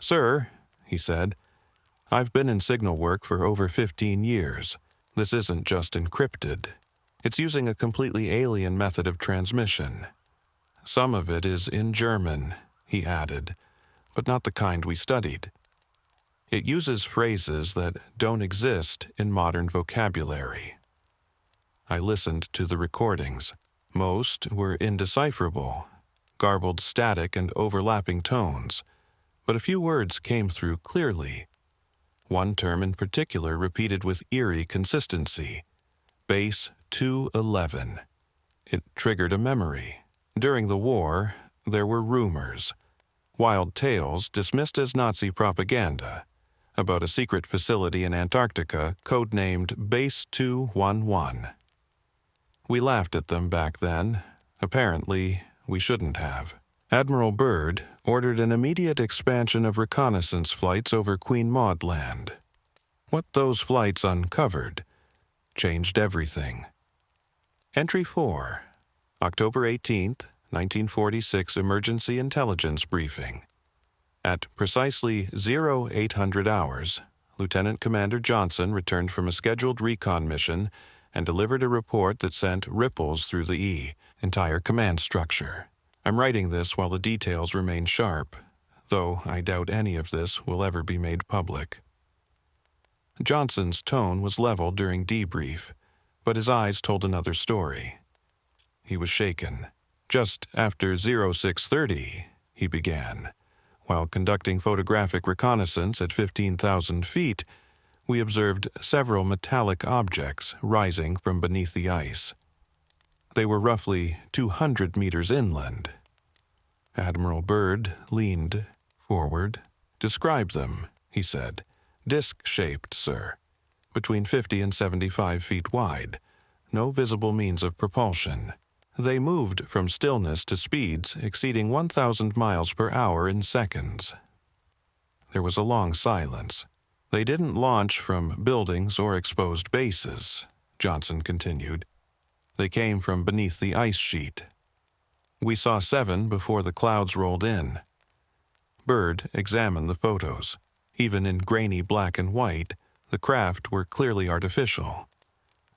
"Sir," he said, "I've been in signal work for over 15 years. This isn't just encrypted. It's using a completely alien method of transmission. Some of it is in German," he added, "but not the kind we studied. It uses phrases that don't exist in modern vocabulary." I listened to the recordings. Most were indecipherable, garbled static and overlapping tones, but a few words came through clearly. One term in particular repeated with eerie consistency: Base 211. It triggered a memory. During the war, there were rumors, wild tales dismissed as Nazi propaganda, about a secret facility in Antarctica codenamed Base 211. We laughed at them back then. Apparently, we shouldn't have. Admiral Byrd ordered an immediate expansion of reconnaissance flights over Queen Maud land. What those flights uncovered changed everything. Entry 4, October 18, 1946 Emergency Intelligence Briefing. At precisely 0800 hours, Lieutenant Commander Johnson returned from a scheduled recon mission and delivered a report that sent ripples through the entire command structure. I'm writing this while the details remain sharp, though I doubt any of this will ever be made public. Johnson's tone was level during debrief, but his eyes told another story. He was shaken. Just after 0630, he began. While conducting photographic reconnaissance at 15,000 feet, we observed several metallic objects rising from beneath the ice. They were roughly 200 meters inland. Admiral Byrd leaned forward. "Describe them," he said. "Disc-shaped, sir. Between 50 and 75 feet wide. No visible means of propulsion. They moved from stillness to speeds exceeding 1,000 miles per hour in seconds." There was a long silence. "They didn't launch from buildings or exposed bases," Johnson continued. "They came from beneath the ice sheet. We saw 7 before the clouds rolled in." Byrd examined the photos. Even in grainy black and white, the craft were clearly artificial.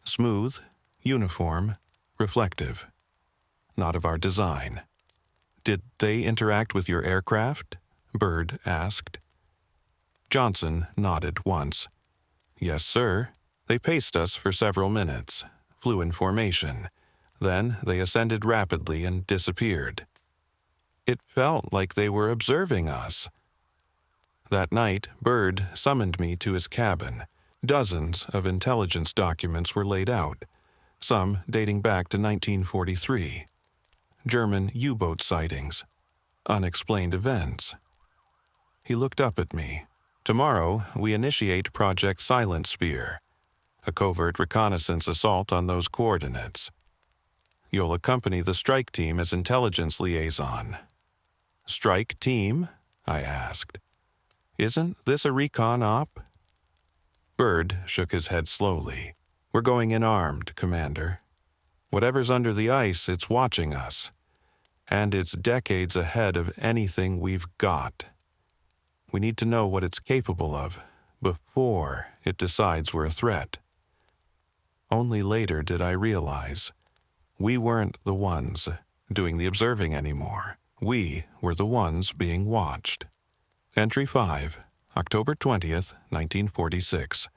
Smooth, uniform, reflective. Not of our design. "Did they interact with your aircraft?" Byrd asked. Johnson nodded once. "Yes, sir. They paced us for several minutes, flew in formation. Then they ascended rapidly and disappeared. It felt like they were observing us." That night, Byrd summoned me to his cabin. Dozens of intelligence documents were laid out, some dating back to 1943. German U-boat sightings, unexplained events. He looked up at me. "Tomorrow, we initiate Project Silent Spear, a covert reconnaissance assault on those coordinates. You'll accompany the strike team as intelligence liaison." "Strike team?" I asked. "Isn't this a recon op?" Byrd shook his head slowly. "We're going in armed, Commander. Whatever's under the ice, it's watching us. And it's decades ahead of anything we've got. We need to know what it's capable of before it decides we're a threat." Only later did I realize we weren't the ones doing the observing anymore. We were the ones being watched. Entry 5, October 20th, 1946.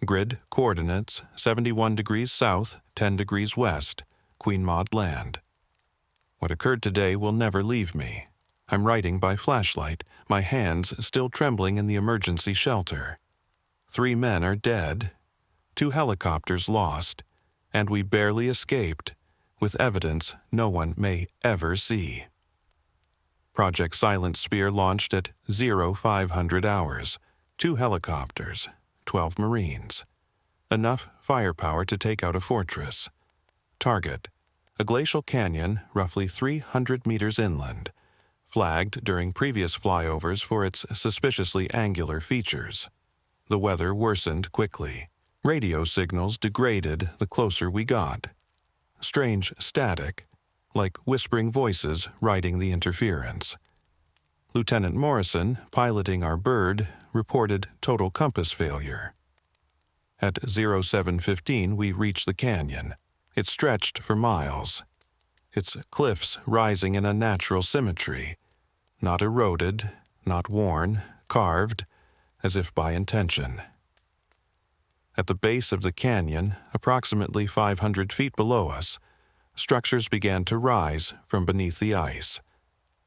Grid coordinates 71 degrees south, 10 degrees west, Queen Maud land. What occurred today will never leave me. I'm writing by flashlight, my hands still trembling in the emergency shelter. 3 men are dead, 2 helicopters lost, and we barely escaped with evidence no one may ever see. Project Silent Spear launched at 0500 hours, 2 helicopters, 12 Marines. Enough firepower to take out a fortress. Target: a glacial canyon roughly 300 meters inland, flagged during previous flyovers for its suspiciously angular features. The weather worsened quickly. Radio signals degraded the closer we got. Strange static, like whispering voices riding the interference. Lieutenant Morrison, piloting our bird, reported total compass failure. At 0715 we reached the canyon. It stretched for miles, its cliffs rising in unnatural symmetry, not eroded, not worn, carved, as if by intention. At the base of the canyon, approximately 500 feet below us, structures began to rise from beneath the ice,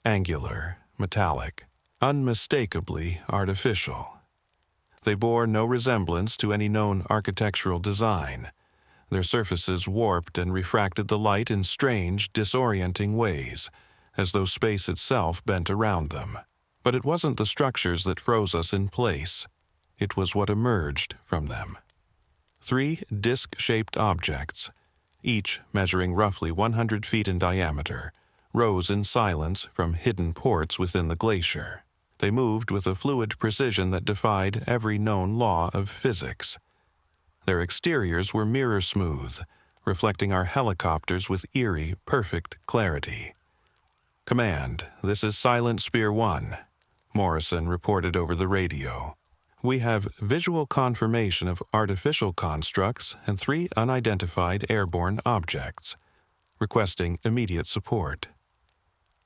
angular, metallic, unmistakably artificial. They bore no resemblance to any known architectural design. Their surfaces warped and refracted the light in strange, disorienting ways, as though space itself bent around them. But it wasn't the structures that froze us in place. It was what emerged from them. 3 disc-shaped objects, each measuring roughly 100 feet in diameter, rose in silence from hidden ports within the glacier. They moved with a fluid precision that defied every known law of physics. Their exteriors were mirror-smooth, reflecting our helicopters with eerie, perfect clarity. "Command, this is Silent Spear 1, Morrison reported over the radio. "We have visual confirmation of artificial constructs and 3 unidentified airborne objects, requesting immediate support."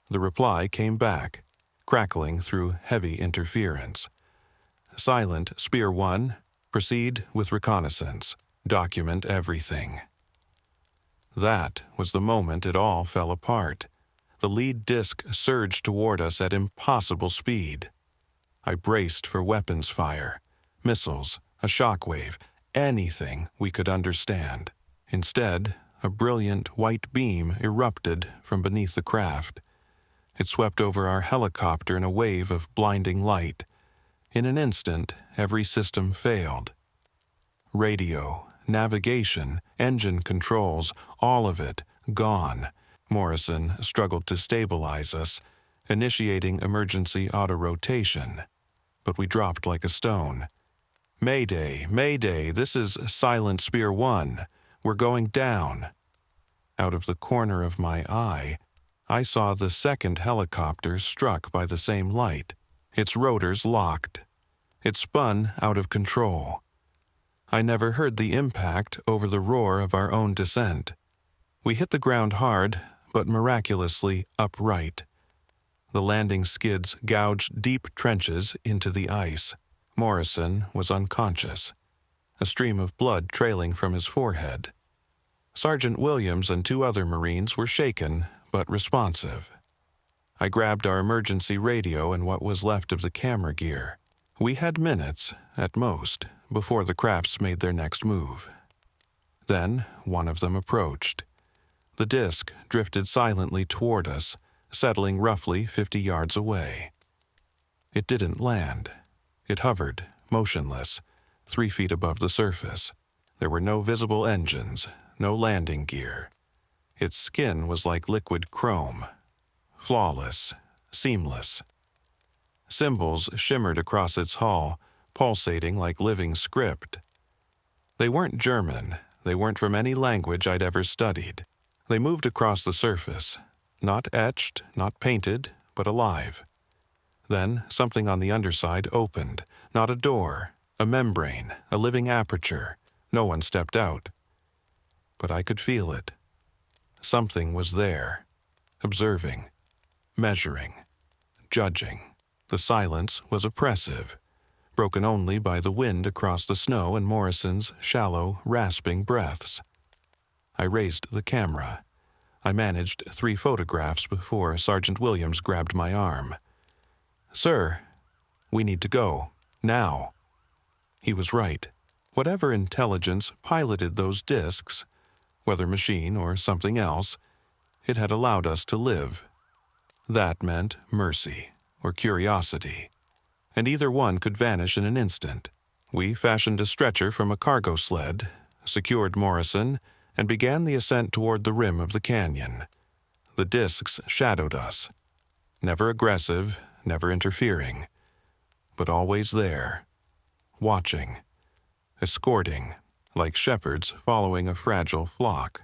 The reply came back, crackling through heavy interference. "Silent Spear 1, proceed with reconnaissance. Document everything." That was the moment it all fell apart. The lead disc surged toward us at impossible speed. I braced for weapons fire, missiles, a shockwave, anything we could understand. Instead, a brilliant white beam erupted from beneath the craft. It swept over our helicopter in a wave of blinding light. In an instant, every system failed. Radio, navigation, engine controls, all of it, gone. Morrison struggled to stabilize us, initiating emergency auto-rotation. But we dropped like a stone. "Mayday, Mayday, this is Silent Spear 1. We're going down." Out of the corner of my eye, I saw the second helicopter struck by the same light. Its rotors locked. It spun out of control. I never heard the impact over the roar of our own descent. We hit the ground hard, but miraculously upright. The landing skids gouged deep trenches into the ice. Morrison was unconscious, a stream of blood trailing from his forehead. Sergeant Williams and 2 other Marines were shaken, but responsive. I grabbed our emergency radio and what was left of the camera gear. We had minutes, at most, before the crafts made their next move. Then one of them approached. The disc drifted silently toward us, settling roughly 50 yards away. It didn't land. It hovered, motionless, 3 feet above the surface. There were no visible engines, no landing gear. Its skin was like liquid chrome, flawless, seamless. Symbols shimmered across its hull, pulsating like living script. They weren't German. They weren't from any language I'd ever studied. They moved across the surface, not etched, not painted, but alive. Then something on the underside opened, not a door, a membrane, a living aperture. No one stepped out. But I could feel it. Something was there, observing, measuring, judging. The silence was oppressive, broken only by the wind across the snow and Morrison's shallow, rasping breaths. I raised the camera. I managed 3 photographs before Sergeant Williams grabbed my arm. "Sir, we need to go, now." He was right. Whatever intelligence piloted those discs, Whether machine or something else, it had allowed us to live. That meant mercy or curiosity, and either one could vanish in an instant. We fashioned a stretcher from a cargo sled, secured Morrison, and began the ascent toward the rim of the canyon. The discs shadowed us, never aggressive, never interfering, but always there, watching, escorting, like shepherds following a fragile flock.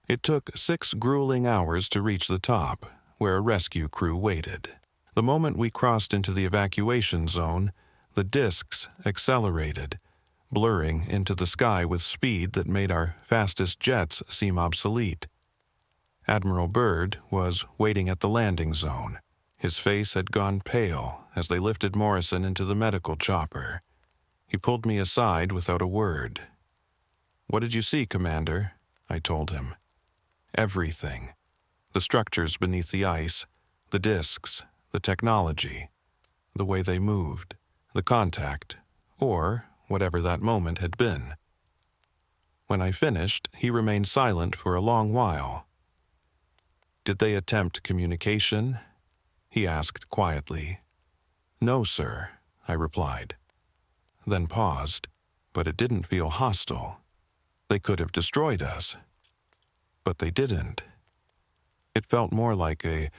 It took 6 grueling hours to reach the top, where a rescue crew waited. The moment we crossed into the evacuation zone, the discs accelerated, blurring into the sky with speed that made our fastest jets seem obsolete. Admiral Byrd was waiting at the landing zone. His face had gone pale as they lifted Morrison into the medical chopper. He pulled me aside without a word. "What did you see, Commander?" I told him. "Everything. The structures beneath the ice, the discs, the technology, the way they moved, the contact, or whatever that moment had been." When I finished, he remained silent for a long while. "Did they attempt communication?" he asked quietly. "No, sir," I replied. Then paused, but it didn't feel hostile. They could have destroyed us, but they didn't. It felt more like a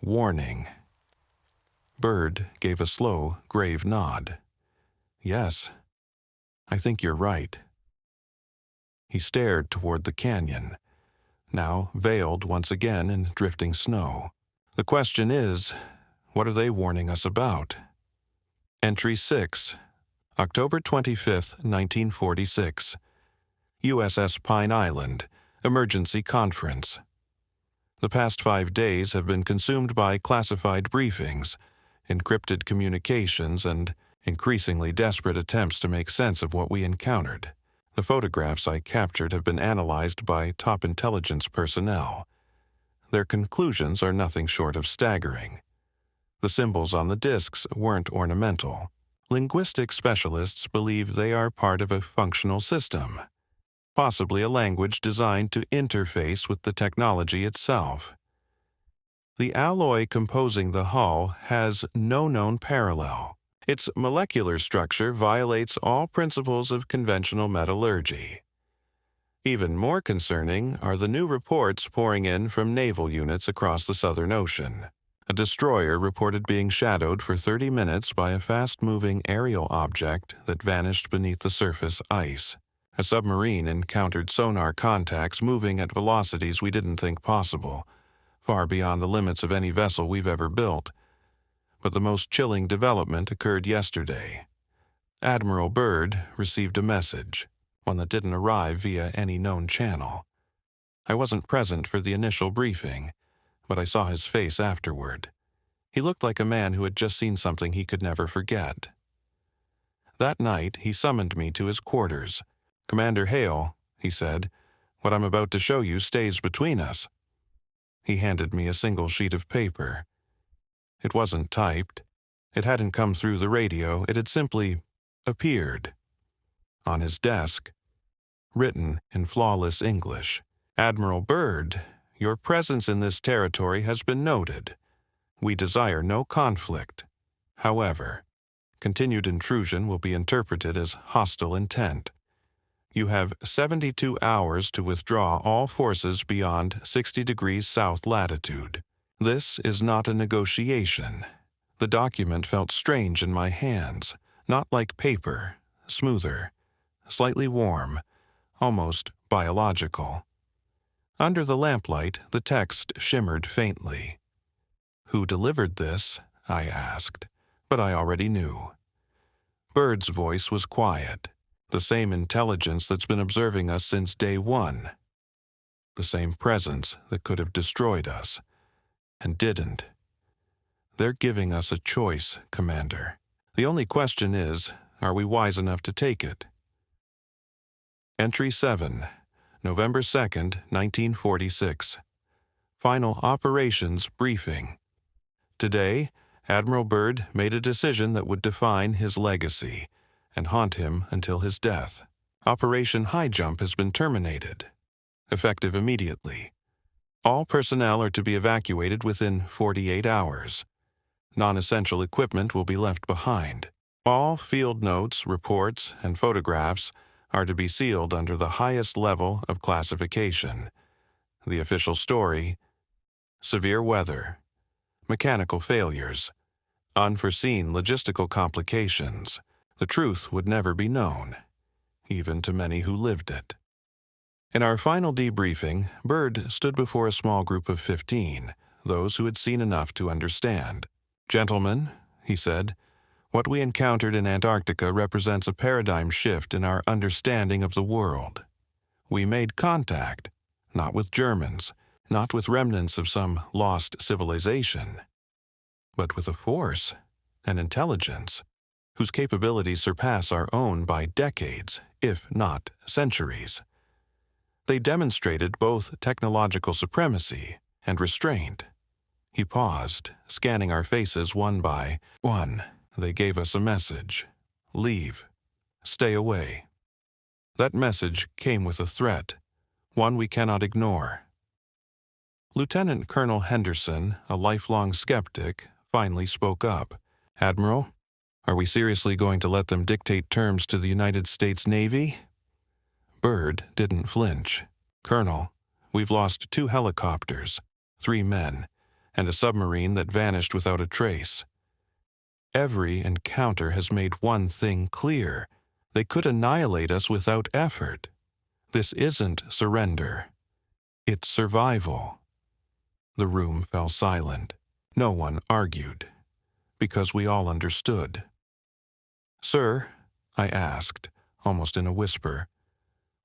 warning. Byrd gave a slow, grave nod. "Yes, I think you're right." He stared toward the canyon, now veiled once again in drifting snow. "The question is, what are they warning us about?" Entry 6, October 25, 1946. USS Pine Island, Emergency Conference. The past 5 days have been consumed by classified briefings, encrypted communications, and increasingly desperate attempts to make sense of what we encountered. The photographs I captured have been analyzed by top intelligence personnel. Their conclusions are nothing short of staggering. The symbols on the discs weren't ornamental. Linguistic specialists believe they are part of a functional system, possibly a language designed to interface with the technology itself. The alloy composing the hull has no known parallel. Its molecular structure violates all principles of conventional metallurgy. Even more concerning are the new reports pouring in from naval units across the Southern Ocean. A destroyer reported being shadowed for 30 minutes by a fast-moving aerial object that vanished beneath the surface ice. A submarine encountered sonar contacts moving at velocities we didn't think possible, far beyond the limits of any vessel we've ever built. But the most chilling development occurred yesterday. Admiral Byrd received a message, one that didn't arrive via any known channel. I wasn't present for the initial briefing, but I saw his face afterward. He looked like a man who had just seen something he could never forget. That night, he summoned me to his quarters. "Commander Hale," he said, "what I'm about to show you stays between us." He handed me a single sheet of paper. It wasn't typed. It hadn't come through the radio. It had simply appeared. On his desk, written in flawless English, "Admiral Byrd, your presence in this territory has been noted. We desire no conflict. However, continued intrusion will be interpreted as hostile intent. You have 72 hours to withdraw all forces beyond 60 degrees south latitude. This is not a negotiation." The document felt strange in my hands, not like paper, smoother, slightly warm, almost biological. Under the lamplight, the text shimmered faintly. Who delivered this? I asked, but I already knew. Byrd's voice was quiet, the same intelligence that's been observing us since day one. The same presence that could have destroyed us, and didn't. They're giving us a choice, Commander. The only question is, are we wise enough to take it? Entry 7, November 2nd, 1946. Final Operations Briefing. Today, Admiral Byrd made a decision that would define his legacy and haunt him until his death. Operation High Jump has been terminated. effective immediately. All personnel are to be evacuated within 48 hours. Non-essential equipment will be left behind. All field notes, reports, and photographs are to be sealed under the highest level of classification. The official story: severe weather, mechanical failures, unforeseen logistical complications. The truth would never be known, even to many who lived it. In our final debriefing, Bird stood before a small group of 15, those who had seen enough to understand. "Gentlemen," he said, "what we encountered in Antarctica represents a paradigm shift in our understanding of the world. We made contact, not with Germans, not with remnants of some lost civilization, but with a force, an intelligence, whose capabilities surpass our own by decades, if not centuries. They demonstrated both technological supremacy and restraint." He paused, scanning our faces one by one. They gave us a message: leave, stay away. That message came with a threat, one we cannot ignore. Lieutenant Colonel Henderson, a lifelong skeptic, finally spoke up. "Admiral, are we seriously going to let them dictate terms to the United States Navy?" Bird didn't flinch. "Colonel, we've lost 2 helicopters, 3 men, and a submarine that vanished without a trace. Every encounter has made one thing clear: they could annihilate us without effort. This isn't surrender. It's survival." The room fell silent. No one argued, because we all understood. "Sir," I asked, almost in a whisper,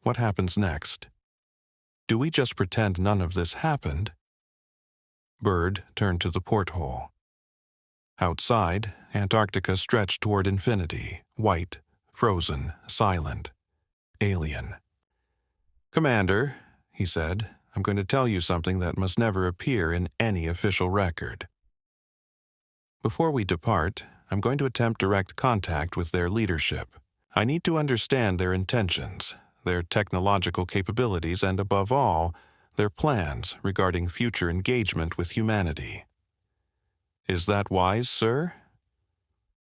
"what happens next? Do we just pretend none of this happened?" Bird turned to the porthole. Outside, Antarctica stretched toward infinity, white, frozen, silent, alien. "Commander," he said, "I'm going to tell you something that must never appear in any official record. Before we depart, I'm going to attempt direct contact with their leadership. I need to understand their intentions, their technological capabilities, and above all, their plans regarding future engagement with humanity." "Is that wise, sir?"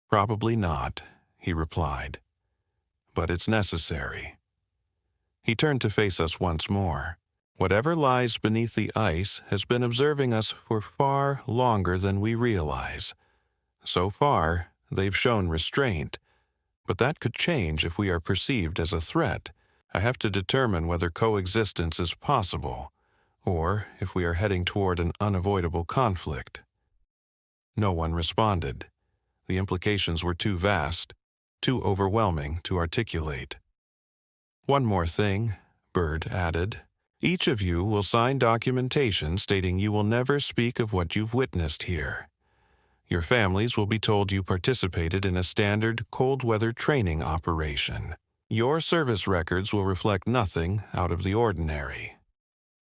"Probably not," he replied. "But it's necessary." He turned to face us once more. "Whatever lies beneath the ice has been observing us for far longer than we realize. So far, they've shown restraint, but that could change if we are perceived as a threat. I have to determine whether coexistence is possible, or if we are heading toward an unavoidable conflict." No one responded. The implications were too vast, too overwhelming to articulate. "One more thing," Bird added. "Each of you will sign documentation stating you will never speak of what you've witnessed here. Your families will be told you participated in a standard cold-weather training operation. Your service records will reflect nothing out of the ordinary."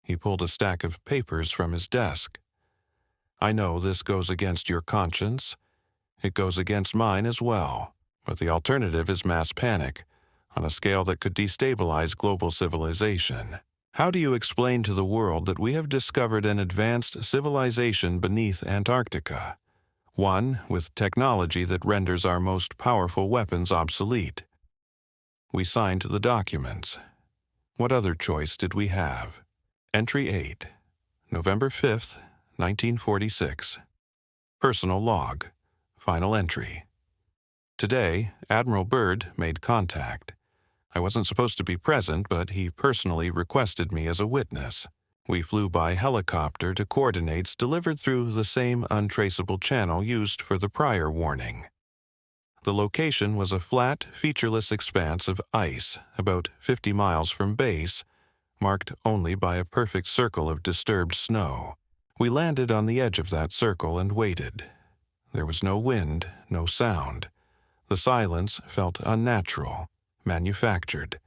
He pulled a stack of papers from his desk. "I know this goes against your conscience. It goes against mine as well. But the alternative is mass panic, on a scale that could destabilize global civilization. How do you explain to the world that we have discovered an advanced civilization beneath Antarctica? One with technology that renders our most powerful weapons obsolete?" We signed the documents. What other choice did we have? Entry 8, November 5th, 1946. Personal log. Final entry. Today, Admiral Byrd made contact. I wasn't supposed to be present, but he personally requested me as a witness. We flew by helicopter to coordinates delivered through the same untraceable channel used for the prior warning. The location was a flat, featureless expanse of ice about 50 miles from base, marked only by a perfect circle of disturbed snow. We landed on the edge of that circle and waited. There was no wind, no sound. The silence felt unnatural, manufactured.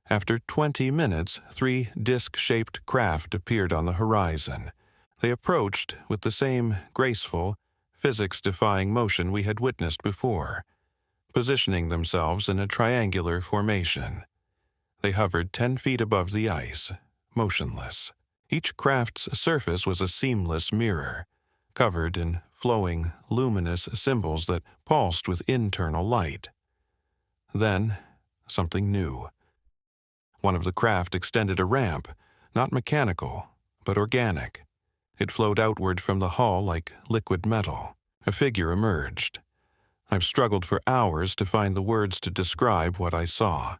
After 20 minutes, 3 disc-shaped craft appeared on the horizon. They approached with the same graceful, physics-defying motion we had witnessed before, positioning themselves in a triangular formation. They hovered 10 feet above the ice, motionless. Each craft's surface was a seamless mirror, covered in flowing, luminous symbols that pulsed with internal light. Then, something new. One of the craft extended a ramp, not mechanical, but organic. It flowed outward from the hull like liquid metal. A figure emerged. I've struggled for hours to find the words to describe what I saw.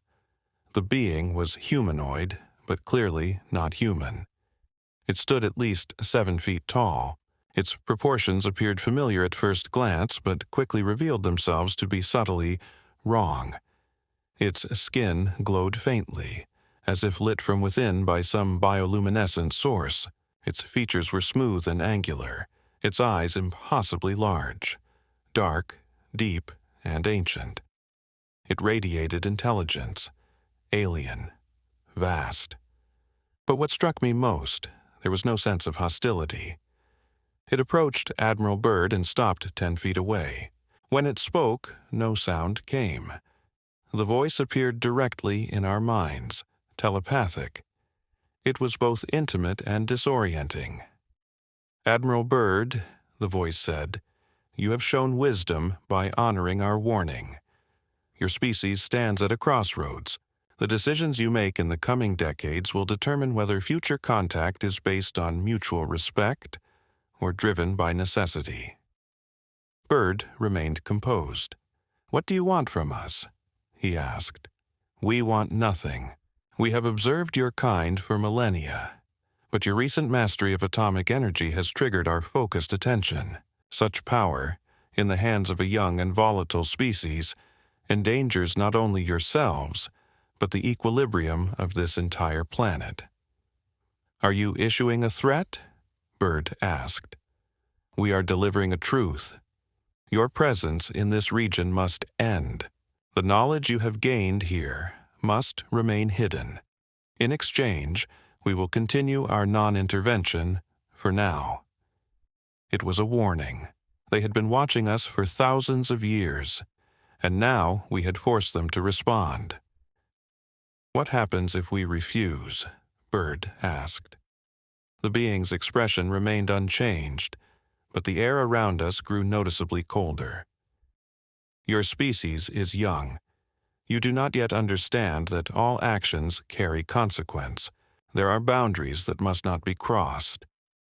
The being was humanoid, but clearly not human. It stood at least 7 feet tall. Its proportions appeared familiar at first glance, but quickly revealed themselves to be subtly wrong. Its skin glowed faintly, as if lit from within by some bioluminescent source. Its features were smooth and angular, its eyes impossibly large, dark, deep, and ancient. It radiated intelligence, alien, vast. But what struck me most, there was no sense of hostility. It approached Admiral Byrd and stopped 10 feet away. When it spoke, no sound came. The voice appeared directly in our minds, telepathic. It was both intimate and disorienting. "Admiral Byrd," the voice said, "you have shown wisdom by honoring our warning. Your species stands at a crossroads. The decisions you make in the coming decades will determine whether future contact is based on mutual respect or driven by necessity." Byrd remained composed. "What do you want from us?" he asked. "We want nothing. We have observed your kind for millennia, but your recent mastery of atomic energy has triggered our focused attention. Such power, in the hands of a young and volatile species, endangers not only yourselves, but the equilibrium of this entire planet." "Are you issuing a threat?" Byrd asked. "We are delivering a truth. Your presence in this region must end. The knowledge you have gained here must remain hidden. In exchange, we will continue our non-intervention for now." It was a warning. They had been watching us for thousands of years, and now we had forced them to respond. "What happens if we refuse?" Byrd asked. The being's expression remained unchanged, but the air around us grew noticeably colder. "Your species is young. You do not yet understand that all actions carry consequence. There are boundaries that must not be crossed.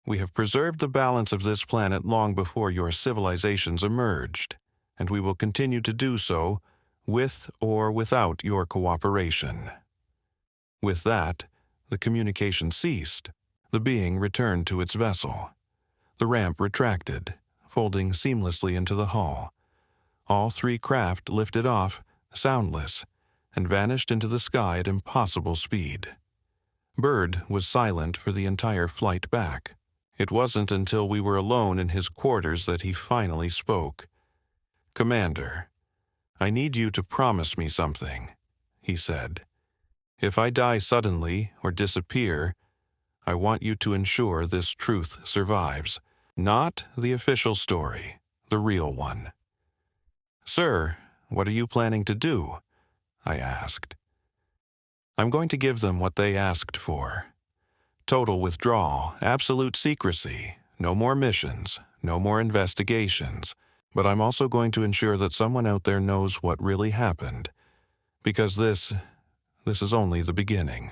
We have preserved the balance of this planet long before your civilizations emerged, and we will continue to do so with or without your cooperation." With that, the communication ceased. The being returned to its vessel. The ramp retracted, folding seamlessly into the hull. All 3 craft lifted off, soundless, and vanished into the sky at impossible speed. Byrd was silent for the entire flight back. It wasn't until we were alone in his quarters that he finally spoke. "Commander, I need you to promise me something," he said. "If I die suddenly or disappear, I want you to ensure this truth survives. Not the official story, the real one." "Sir, what are you planning to do?" I asked. "I'm going to give them what they asked for. Total withdrawal, absolute secrecy, no more missions, no more investigations. But I'm also going to ensure that someone out there knows what really happened, because this is only the beginning."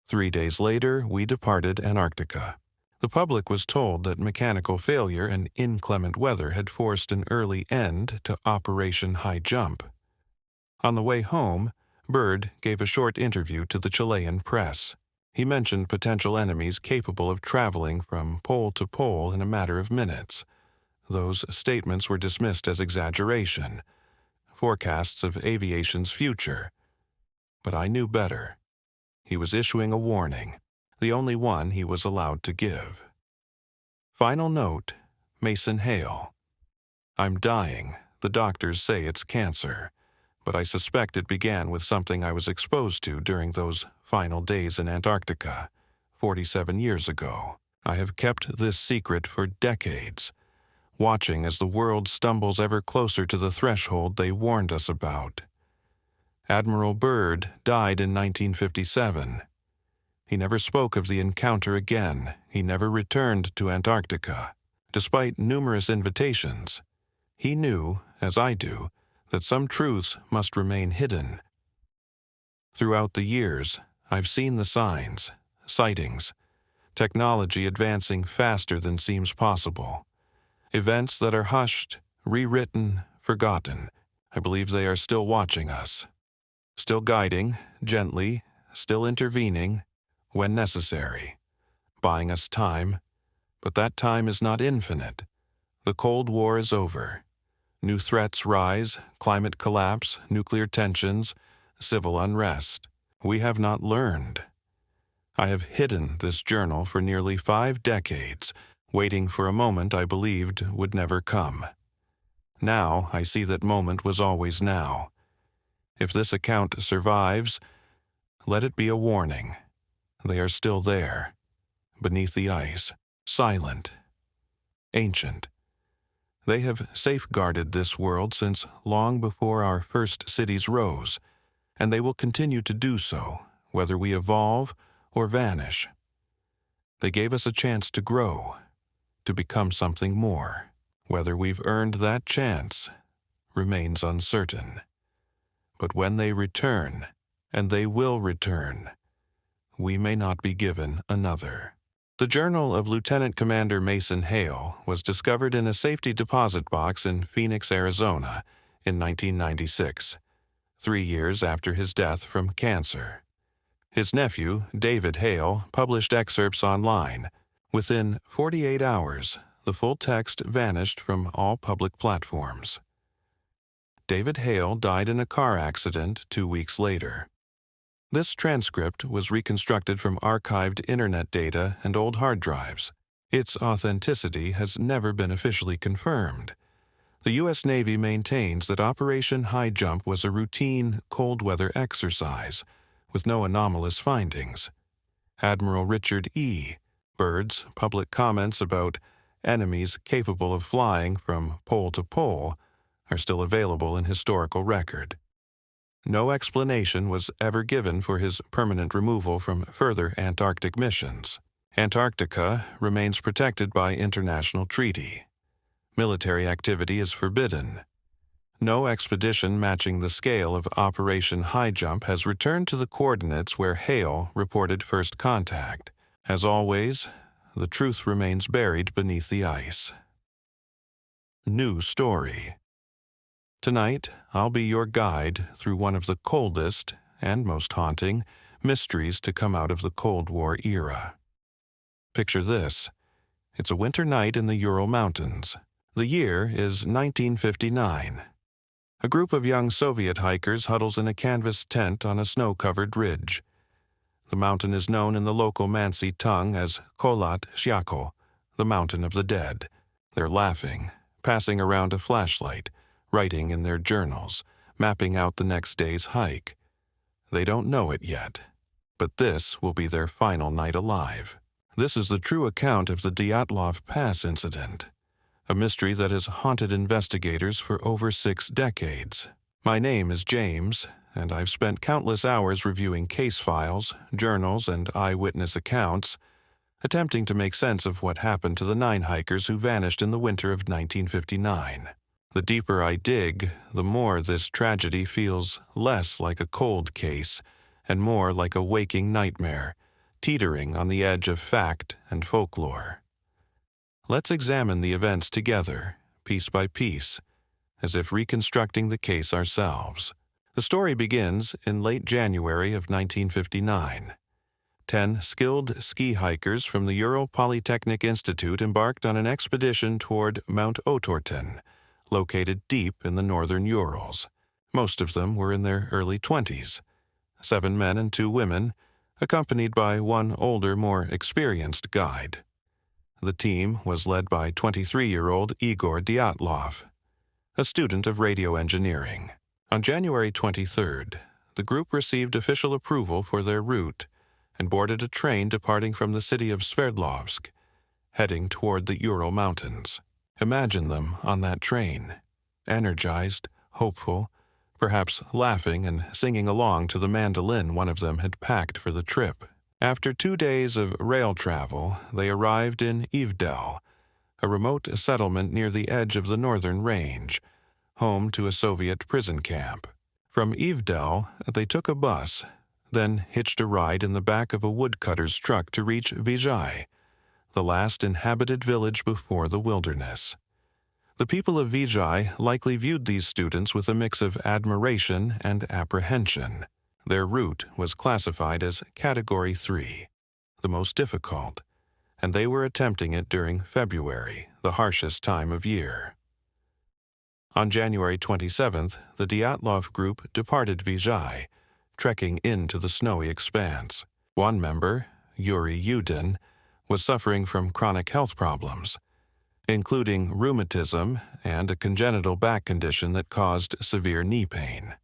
3 days later, we departed Antarctica. The public was told that mechanical failure and inclement weather had forced an early end to Operation High Jump. On the way home, Byrd gave a short interview to the Chilean press. He mentioned potential enemies capable of traveling from pole to pole in a matter of minutes. Those statements were dismissed as exaggeration, forecasts of aviation's future. But I knew better. He was issuing a warning, the only one he was allowed to give. Final note, Mason Hale. "I'm dying. The doctors say it's cancer, but I suspect it began with something I was exposed to during those final days in Antarctica, 47 years ago. I have kept this secret for decades, watching as the world stumbles ever closer to the threshold they warned us about. Admiral Byrd died in 1957. He never spoke of the encounter again. He never returned to Antarctica. Despite numerous invitations, he knew, as I do, that some truths must remain hidden. Throughout the years, I've seen the signs, sightings, technology advancing faster than seems possible. Events that are hushed, rewritten, forgotten. I believe they are still watching us. Still guiding, gently, still intervening, when necessary. Buying us time, but that time is not infinite. The Cold War is over. New threats rise, climate collapse, nuclear tensions, civil unrest. We have not learned. I have hidden this journal for nearly 5 decades, waiting for a moment I believed would never come. Now I see that moment was always now. If this account survives, let it be a warning. They are still there, beneath the ice, silent, ancient. They have safeguarded this world since long before our first cities rose, and they will continue to do so, whether we evolve or vanish. They gave us a chance to grow, to become something more. Whether we've earned that chance remains uncertain. But when they return, and they will return, we may not be given another. The journal of Lieutenant Commander Mason Hale was discovered in a safety deposit box in Phoenix, Arizona, in 1996, 3 years after his death from cancer. His nephew, David Hale, published excerpts online. Within 48 hours, the full text vanished from all public platforms. David Hale died in a car accident 2 weeks later. This transcript was reconstructed from archived internet data and old hard drives. Its authenticity has never been officially confirmed. The U.S. Navy maintains that Operation High Jump was a routine cold weather exercise, with no anomalous findings. Admiral Richard E. Byrd's public comments about enemies capable of flying from pole to pole are still available in historical record. No explanation was ever given for his permanent removal from further Antarctic missions. Antarctica remains protected by international treaty. Military activity is forbidden. No expedition matching the scale of Operation High Jump has returned to the coordinates where Hale reported first contact. As always, the truth remains buried beneath the ice. New story. Tonight, I'll be your guide through one of the coldest and most haunting mysteries to come out of the Cold War era. Picture this. It's a winter night in the Ural Mountains. The year is 1959. A group of young Soviet hikers huddles in a canvas tent on a snow-covered ridge. The mountain is known in the local Mansi tongue as Kholat Syakhl, the Mountain of the Dead. They're laughing, passing around a flashlight, writing in their journals, mapping out the next day's hike. They don't know it yet, but this will be their final night alive. This is the true account of the Dyatlov Pass incident, a mystery that has haunted investigators for over 6 decades. My name is James, and I've spent countless hours reviewing case files, journals, and eyewitness accounts, attempting to make sense of what happened to the 9 hikers who vanished in the winter of 1959. The deeper I dig, the more this tragedy feels less like a cold case and more like a waking nightmare, teetering on the edge of fact and folklore. Let's examine the events together, piece by piece, as if reconstructing the case ourselves. The story begins in late January of 1959. 10 skilled ski hikers from the Ural Polytechnic Institute embarked on an expedition toward Mount Otorten, located deep in the northern Urals. Most of them were in their early 20s, 7 men and 2 women, accompanied by 1 older, more experienced guide. The team was led by 23-year-old Igor Dyatlov, a student of radio engineering. On January 23rd, the group received official approval for their route and boarded a train departing from the city of Sverdlovsk, heading toward the Ural Mountains. Imagine them on that train, energized, hopeful, perhaps laughing and singing along to the mandolin one of them had packed for the trip. After 2 days of rail travel, they arrived in Ivdel, a remote settlement near the edge of the northern range, home to a Soviet prison camp. From Ivdel, they took a bus, then hitched a ride in the back of a woodcutter's truck to reach Vijay, the last inhabited village before the wilderness. The people of Vijay likely viewed these students with a mix of admiration and apprehension. Their route was classified as Category 3, the most difficult, and they were attempting it during February, the harshest time of year. On January 27th, the Dyatlov group departed Vijay, trekking into the snowy expanse. One member, Yuri Yudin, was suffering from chronic health problems, including rheumatism and a congenital back condition that caused severe knee pain.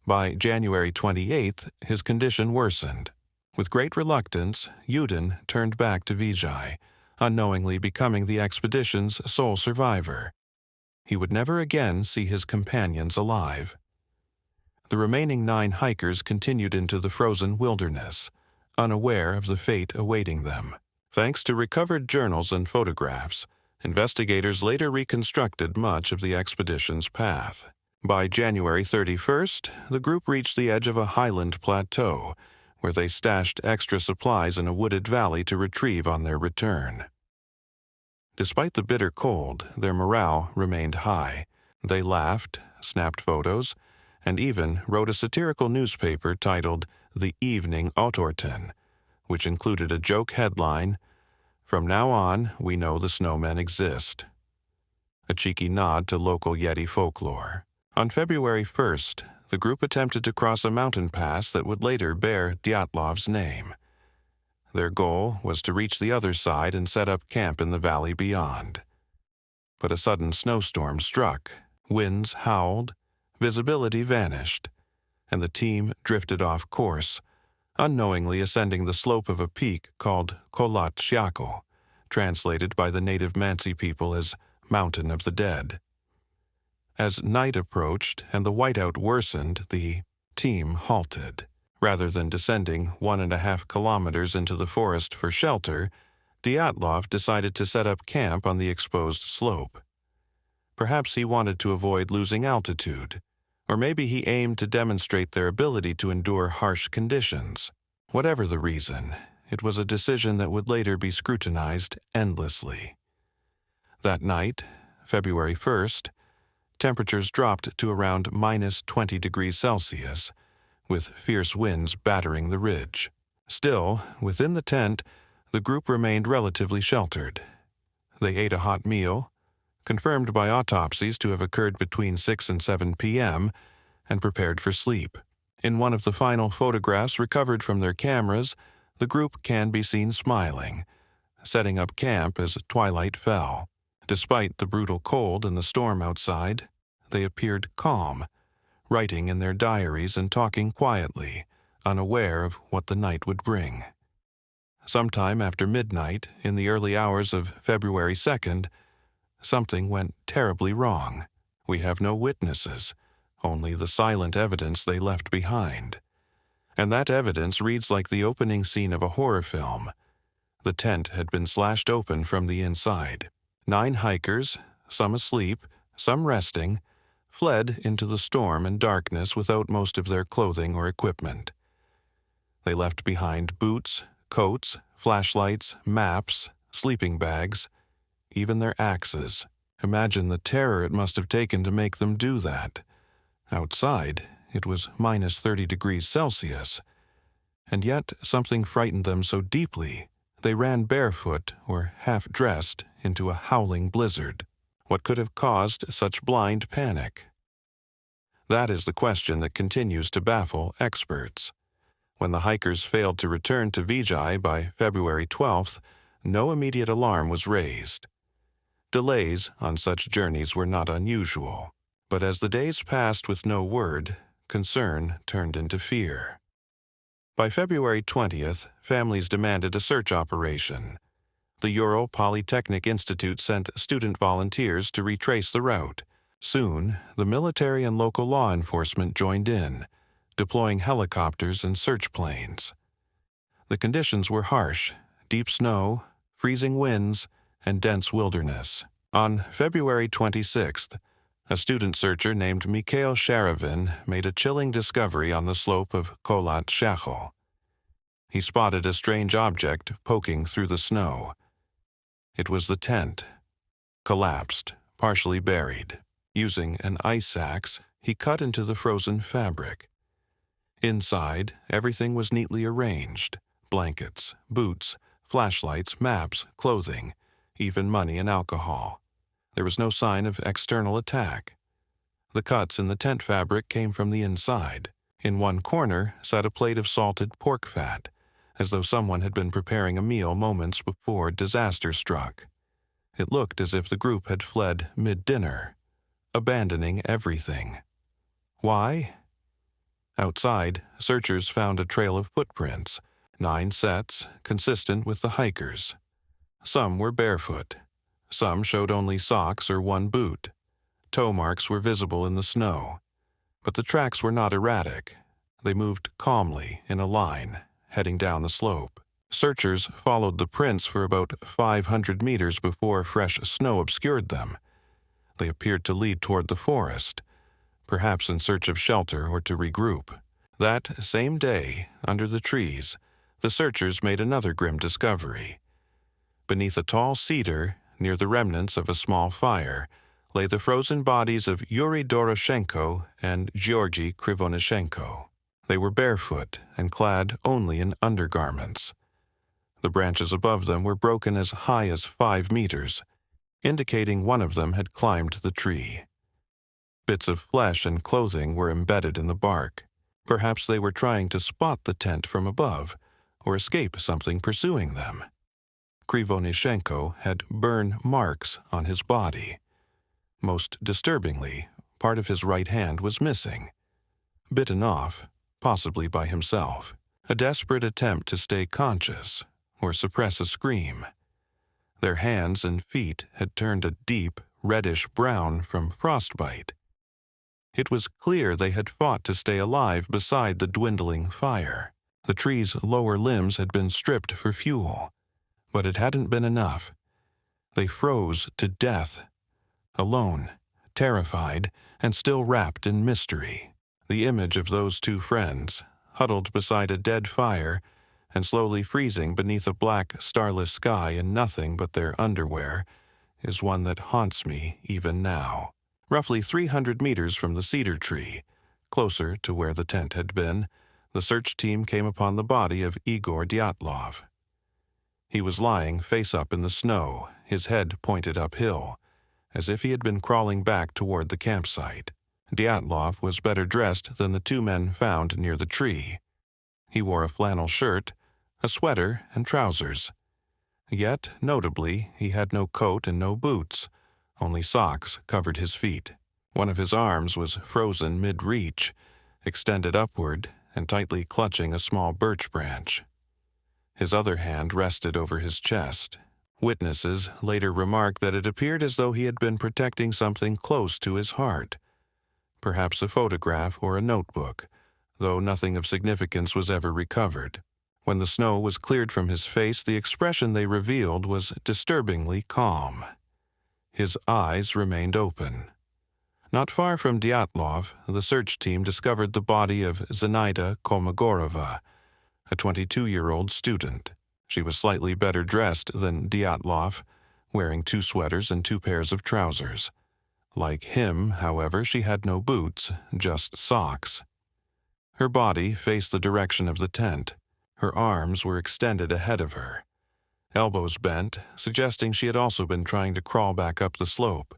By January 28th, his condition worsened. With great reluctance, Yudin turned back to Vijay, unknowingly becoming the expedition's sole survivor. He would never again see his companions alive. The remaining 9 hikers continued into the frozen wilderness, unaware of the fate awaiting them. Thanks to recovered journals and photographs, investigators later reconstructed much of the expedition's path. By January 31st, the group reached the edge of a highland plateau, where they stashed extra supplies in a wooded valley to retrieve on their return. Despite the bitter cold, their morale remained high. They laughed, snapped photos, and even wrote a satirical newspaper titled The Evening Autorten, which included a joke headline, "From now on, we know the snowmen exist," a cheeky nod to local Yeti folklore. On February 1st, the group attempted to cross a mountain pass that would later bear Dyatlov's name. Their goal was to reach the other side and set up camp in the valley beyond. But a sudden snowstorm struck, winds howled, visibility vanished, and the team drifted off course, unknowingly ascending the slope of a peak called Kholat Syakhl, translated by the native Mansi people as Mountain of the Dead. As night approached and the whiteout worsened, the team halted. Rather than descending 1.5 kilometers into the forest for shelter, Dyatlov decided to set up camp on the exposed slope. Perhaps he wanted to avoid losing altitude, or maybe he aimed to demonstrate their ability to endure harsh conditions. Whatever the reason, it was a decision that would later be scrutinized endlessly. That night, February 1st, temperatures dropped to around minus 20 degrees Celsius, with fierce winds battering the ridge. Still, within the tent, the group remained relatively sheltered. They ate a hot meal, confirmed by autopsies to have occurred between 6 and 7 p.m., and prepared for sleep. In one of the final photographs recovered from their cameras, the group can be seen smiling, setting up camp as twilight fell. Despite the brutal cold and the storm outside, they appeared calm, writing in their diaries and talking quietly, unaware of what the night would bring. Sometime after midnight, in the early hours of February 2nd, something went terribly wrong. We have no witnesses, only the silent evidence they left behind. And that evidence reads like the opening scene of a horror film. The tent had been slashed open from the inside. 9 hikers, some asleep, some resting, fled into the storm and darkness without most of their clothing or equipment. They left behind boots, coats, flashlights, maps, sleeping bags, even their axes. Imagine the terror it must have taken to make them do that. Outside, it was minus 30 degrees Celsius, and yet something frightened them so deeply they ran barefoot or half-dressed into a howling blizzard. What could have caused such blind panic? That is the question that continues to baffle experts. When the hikers failed to return to Vijay by February 12th, no immediate alarm was raised. Delays on such journeys were not unusual, but as the days passed with no word, concern turned into fear. By February 20th, families demanded a search operation. The Ural Polytechnic Institute sent student volunteers to retrace the route. Soon, the military and local law enforcement joined in, deploying helicopters and search planes. The conditions were harsh: deep snow, freezing winds, and dense wilderness. On February 26th, a student searcher named Mikhail Sharavin made a chilling discovery on the slope of Kholat Shachel. He spotted a strange object poking through the snow. It was the tent, collapsed, partially buried. Using an ice axe, he cut into the frozen fabric. Inside, everything was neatly arranged: blankets, boots, flashlights, maps, clothing, even money and alcohol. There was no sign of external attack. The cuts in the tent fabric came from the inside. In one corner sat a plate of salted pork fat, as though someone had been preparing a meal moments before disaster struck. It looked as if the group had fled mid-dinner, abandoning everything. Why? Outside, searchers found a trail of footprints, 9 sets, consistent with the hikers. Some were barefoot. Some showed only socks or one boot. Toe marks were visible in the snow. But the tracks were not erratic. They moved calmly in a line, heading down the slope. Searchers followed the prints for about 500 meters before fresh snow obscured them. They appeared to lead toward the forest, perhaps in search of shelter or to regroup. That same day, under the trees, the searchers made another grim discovery. Beneath a tall cedar, near the remnants of a small fire, lay the frozen bodies of Yuri Doroshenko and Georgy Krivonishenko. They were barefoot and clad only in undergarments. The branches above them were broken as high as 5 meters, indicating one of them had climbed the tree. Bits of flesh and clothing were embedded in the bark. Perhaps they were trying to spot the tent from above or escape something pursuing them. Krivonishenko had burn marks on his body. Most disturbingly, part of his right hand was missing. Bitten off, possibly by himself. A desperate attempt to stay conscious or suppress a scream. Their hands and feet had turned a deep, reddish brown from frostbite. It was clear they had fought to stay alive beside the dwindling fire. The tree's lower limbs had been stripped for fuel. But it hadn't been enough. They froze to death, alone, terrified, and still wrapped in mystery. The image of those 2 friends, huddled beside a dead fire and slowly freezing beneath a black, starless sky in nothing but their underwear, is one that haunts me even now. Roughly 300 meters from the cedar tree, closer to where the tent had been, the search team came upon the body of Igor Dyatlov. He was lying face up in the snow, his head pointed uphill, as if he had been crawling back toward the campsite. Dyatlov was better dressed than the 2 men found near the tree. He wore a flannel shirt, a sweater, and trousers. Yet, notably, he had no coat and no boots. Only socks covered his feet. One of his arms was frozen mid-reach, extended upward and tightly clutching a small birch branch. His other hand rested over his chest. Witnesses later remarked that it appeared as though he had been protecting something close to his heart, perhaps a photograph or a notebook, though nothing of significance was ever recovered. When the snow was cleared from his face, the expression they revealed was disturbingly calm. His eyes remained open. Not far from Dyatlov, the search team discovered the body of Zenaida Kolmogorova, a 22-year-old student. She was slightly better dressed than Dyatlov, wearing 2 sweaters and 2 pairs of trousers. Like him, however, she had no boots, just socks. Her body faced the direction of the tent. Her arms were extended ahead of her, elbows bent, suggesting she had also been trying to crawl back up the slope,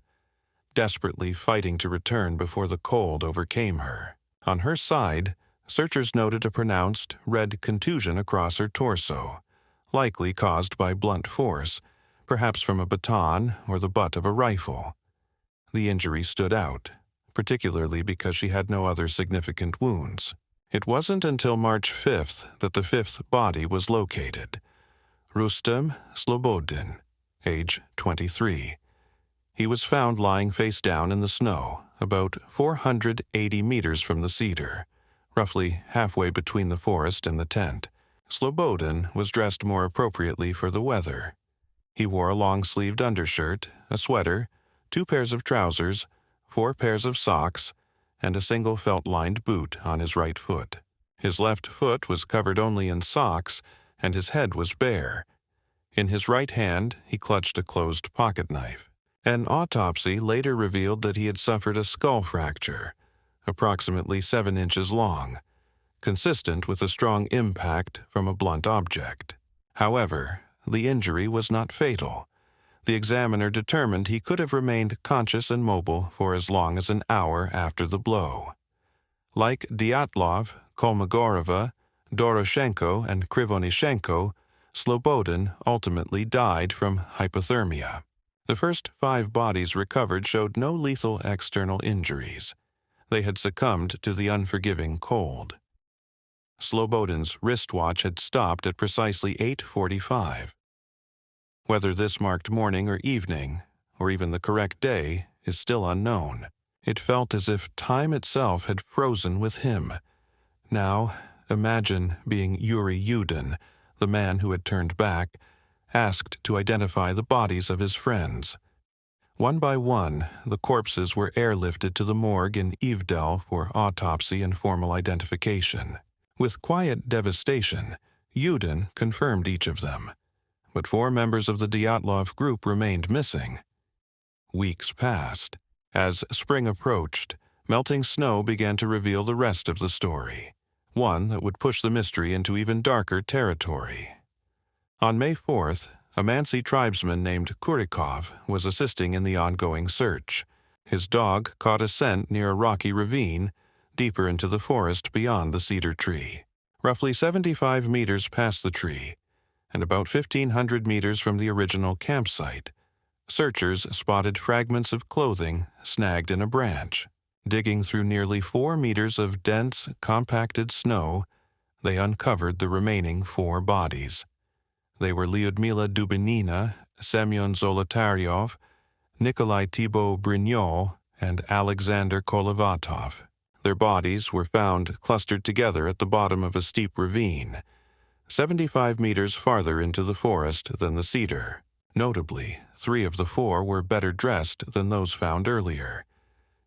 desperately fighting to return before the cold overcame her. On her side, searchers noted a pronounced red contusion across her torso, likely caused by blunt force, perhaps from a baton or the butt of a rifle. The injury stood out, particularly because she had no other significant wounds. It wasn't until March 5th that the 5th body was located. Rustem Slobodin, age 23. He was found lying face down in the snow, about 480 meters from the cedar, roughly halfway between the forest and the tent. Slobodin was dressed more appropriately for the weather. He wore a long-sleeved undershirt, a sweater, 2 pairs of trousers, 4 pairs of socks, and a single felt-lined boot on his right foot. His left foot was covered only in socks, and his head was bare. In his right hand, he clutched a closed pocket knife. An autopsy later revealed that he had suffered a skull fracture, approximately 7 inches long, consistent with a strong impact from a blunt object. However, the injury was not fatal. The examiner determined he could have remained conscious and mobile for as long as an hour after the blow. Like Dyatlov, Kolmogorova, Doroshenko, and Krivonishenko, Slobodin ultimately died from hypothermia. The first 5 bodies recovered showed no lethal external injuries. They had succumbed to the unforgiving cold. Slobodin's wristwatch had stopped at precisely 8:45. Whether this marked morning or evening, or even the correct day, is still unknown. It felt as if time itself had frozen with him. Now, imagine being Yuri Yudin, the man who had turned back, asked to identify the bodies of his friends. One by one, the corpses were airlifted to the morgue in Ivdel for autopsy and formal identification. With quiet devastation, Yudin confirmed each of them, but 4 members of the Dyatlov group remained missing. Weeks passed. As spring approached, melting snow began to reveal the rest of the story, one that would push the mystery into even darker territory. On May 4th, a Mansi tribesman named Kurikov was assisting in the ongoing search. His dog caught a scent near a rocky ravine, deeper into the forest beyond the cedar tree. Roughly 75 meters past the tree, and about 1,500 meters from the original campsite, searchers spotted fragments of clothing snagged in a branch. Digging through nearly 4 meters of dense, compacted snow, they uncovered the remaining 4 bodies. They were Lyudmila Dubinina, Semyon Zolotaryov, Nikolai Thibault Brignol, and Alexander Kolovatov. Their bodies were found clustered together at the bottom of a steep ravine, 75 meters farther into the forest than the cedar. Notably, 3 of the 4 were better dressed than those found earlier,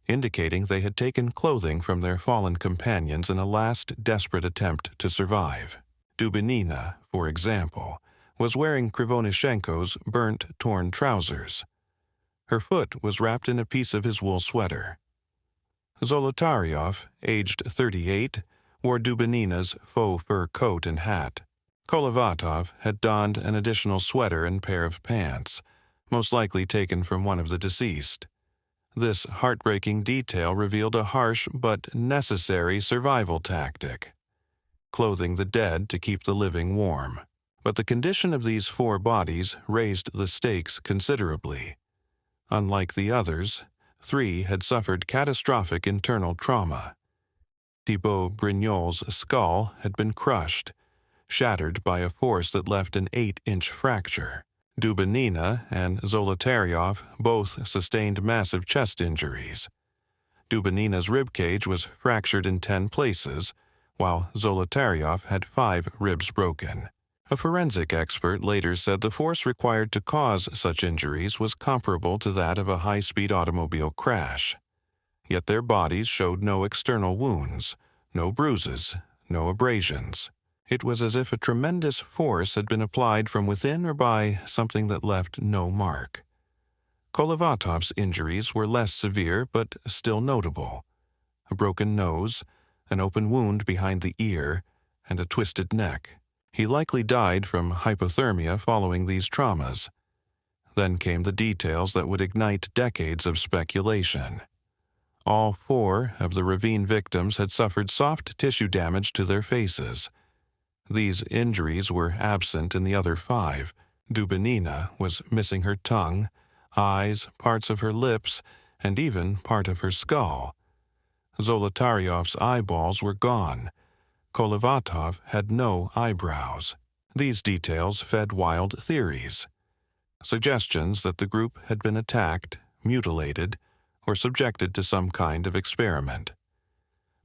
indicating they had taken clothing from their fallen companions in a last desperate attempt to survive. Dubinina, for example, was wearing Krivonishenko's burnt, torn trousers. Her foot was wrapped in a piece of his wool sweater. Zolotaryov, aged 38, wore Dubinina's faux fur coat and hat. Kolovatov had donned an additional sweater and pair of pants, most likely taken from one of the deceased. This heartbreaking detail revealed a harsh but necessary survival tactic: clothing the dead to keep the living warm. But the condition of these 4 bodies raised the stakes considerably. Unlike the others, 3 had suffered catastrophic internal trauma. Thibault Brignol's skull had been crushed, shattered by a force that left an 8-inch fracture. Dubinina and Zolotaryov both sustained massive chest injuries. Dubinina's ribcage was fractured in 10 places, while Zolotaryov had 5 ribs broken. A forensic expert later said the force required to cause such injuries was comparable to that of a high-speed automobile crash. Yet their bodies showed no external wounds, no bruises, no abrasions. It was as if a tremendous force had been applied from within or by something that left no mark. Kolovatov's injuries were less severe but still notable: a broken nose, an open wound behind the ear, and a twisted neck. He likely died from hypothermia following these traumas. Then came the details that would ignite decades of speculation. All 4 of the ravine victims had suffered soft tissue damage to their faces. These injuries were absent in the other 5. Dubinina was missing her tongue, eyes, parts of her lips, and even part of her skull. Zolotaryov's eyeballs were gone. Kolovatov had no eyebrows. These details fed wild theories, suggestions that the group had been attacked, mutilated, or subjected to some kind of experiment.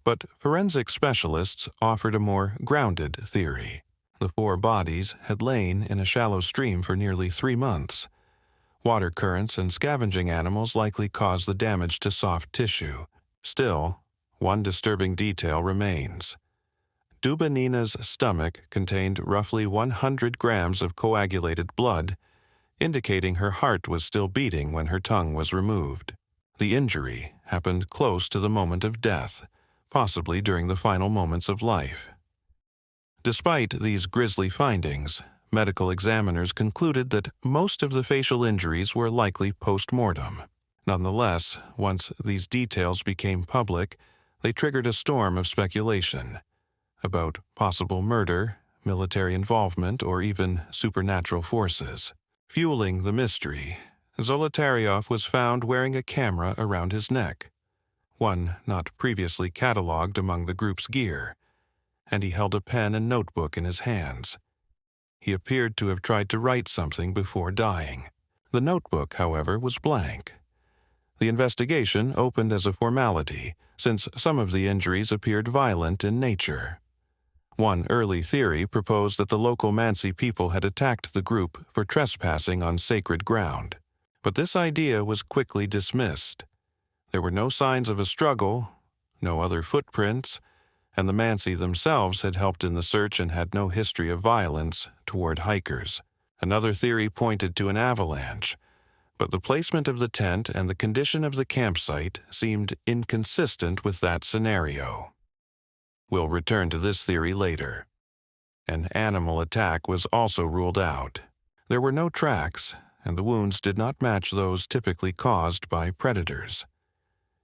But forensic specialists offered a more grounded theory. The 4 bodies had lain in a shallow stream for nearly 3 months. Water currents and scavenging animals likely caused the damage to soft tissue. Still, one disturbing detail remains. Dubinina's stomach contained roughly 100 grams of coagulated blood, indicating her heart was still beating when her tongue was removed. The injury happened close to the moment of death, possibly during the final moments of life. Despite these grisly findings, medical examiners concluded that most of the facial injuries were likely post-mortem. Nonetheless, once these details became public, they triggered a storm of speculation about possible murder, military involvement, or even supernatural forces. Fueling the mystery, Zolotaryov was found wearing a camera around his neck, one not previously catalogued among the group's gear, and he held a pen and notebook in his hands. He appeared to have tried to write something before dying. The notebook, however, was blank. The investigation opened as a formality, since some of the injuries appeared violent in nature. One early theory proposed that the local Mansi people had attacked the group for trespassing on sacred ground, but this idea was quickly dismissed. There were no signs of a struggle, no other footprints, and the Mansi themselves had helped in the search and had no history of violence toward hikers. Another theory pointed to an avalanche, but the placement of the tent and the condition of the campsite seemed inconsistent with that scenario. We'll return to this theory later. An animal attack was also ruled out. There were no tracks, and the wounds did not match those typically caused by predators.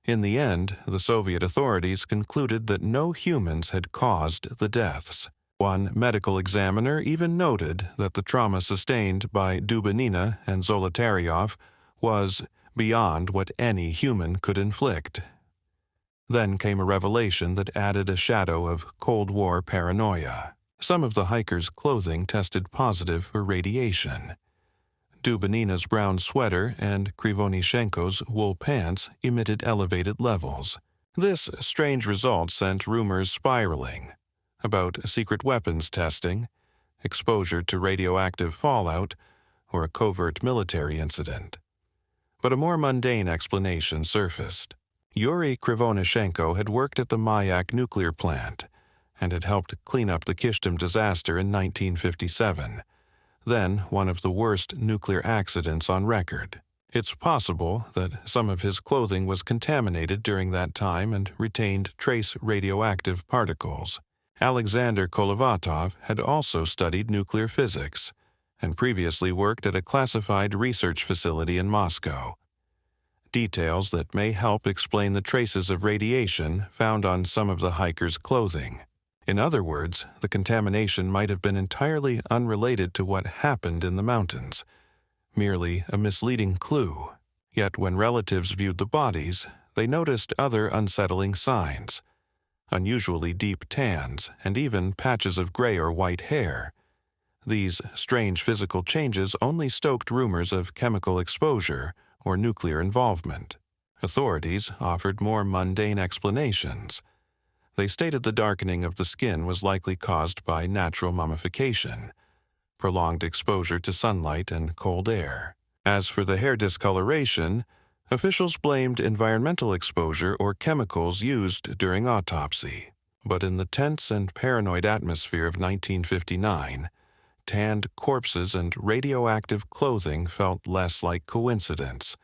In the end, the Soviet authorities concluded that no humans had caused the deaths. One medical examiner even noted that the trauma sustained by Dubinina and Zolotaryov was beyond what any human could inflict. Then came a revelation that added a shadow of Cold War paranoia. Some of the hikers' clothing tested positive for radiation. Dubinina's brown sweater and Krivonishenko's wool pants emitted elevated levels. This strange result sent rumors spiraling about secret weapons testing, exposure to radioactive fallout, or a covert military incident. But a more mundane explanation surfaced. Yuri Krivonishenko had worked at the Mayak nuclear plant and had helped clean up the Kishtim disaster in 1957, then one of the worst nuclear accidents on record. It's possible that some of his clothing was contaminated during that time and retained trace radioactive particles. Alexander Kolovatov had also studied nuclear physics and previously worked at a classified research facility in Moscow. Details that may help explain the traces of radiation found on some of the hikers' clothing. In other words, the contamination might have been entirely unrelated to what happened in the mountains, merely a misleading clue. Yet when relatives viewed the bodies, they noticed other unsettling signs: unusually deep tans and even patches of gray or white hair. These strange physical changes only stoked rumors of chemical exposure or nuclear involvement. Authorities offered more mundane explanations. They stated the darkening of the skin was likely caused by natural mummification, prolonged exposure to sunlight and cold air. As for the hair discoloration, officials blamed environmental exposure or chemicals used during autopsy. But in the tense and paranoid atmosphere of 1959, tanned corpses and radioactive clothing felt less like coincidence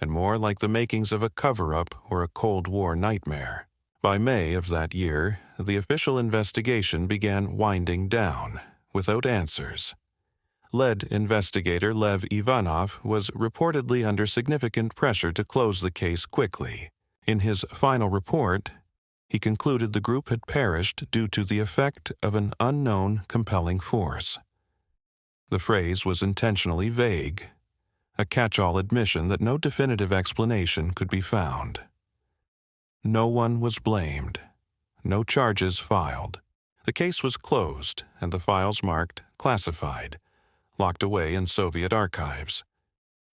and more like the makings of a cover-up or a Cold War nightmare. By May of that year, the official investigation began winding down, without answers. Lead investigator Lev Ivanov was reportedly under significant pressure to close the case quickly. In his final report, he concluded the group had perished due to the effect of an unknown compelling force. The phrase was intentionally vague, a catch-all admission that no definitive explanation could be found. No one was blamed. No charges filed. The case was closed and the files marked classified, locked away in Soviet archives.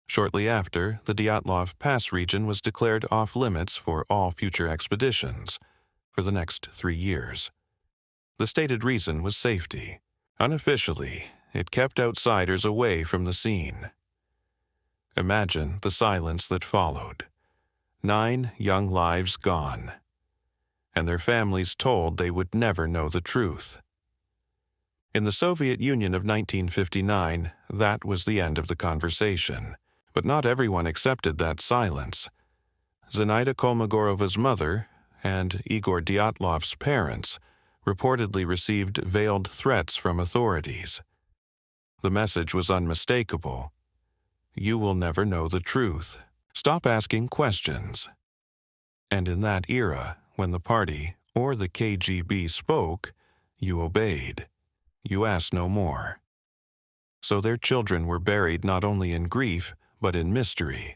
Shortly after, the Dyatlov Pass region was declared off-limits for all future expeditions for the next 3 years. The stated reason was safety. Unofficially, it kept outsiders away from the scene. Imagine the silence that followed. 9 young lives gone, and their families told they would never know the truth. In the Soviet Union of 1959, that was the end of the conversation. But not everyone accepted that silence. Zenaida Kolmogorova's mother and Igor Dyatlov's parents reportedly received veiled threats from authorities. The message was unmistakable. You will never know the truth. Stop asking questions. And in that era, when the party or the KGB spoke, you obeyed. You asked no more. So their children were buried not only in grief, but in mystery.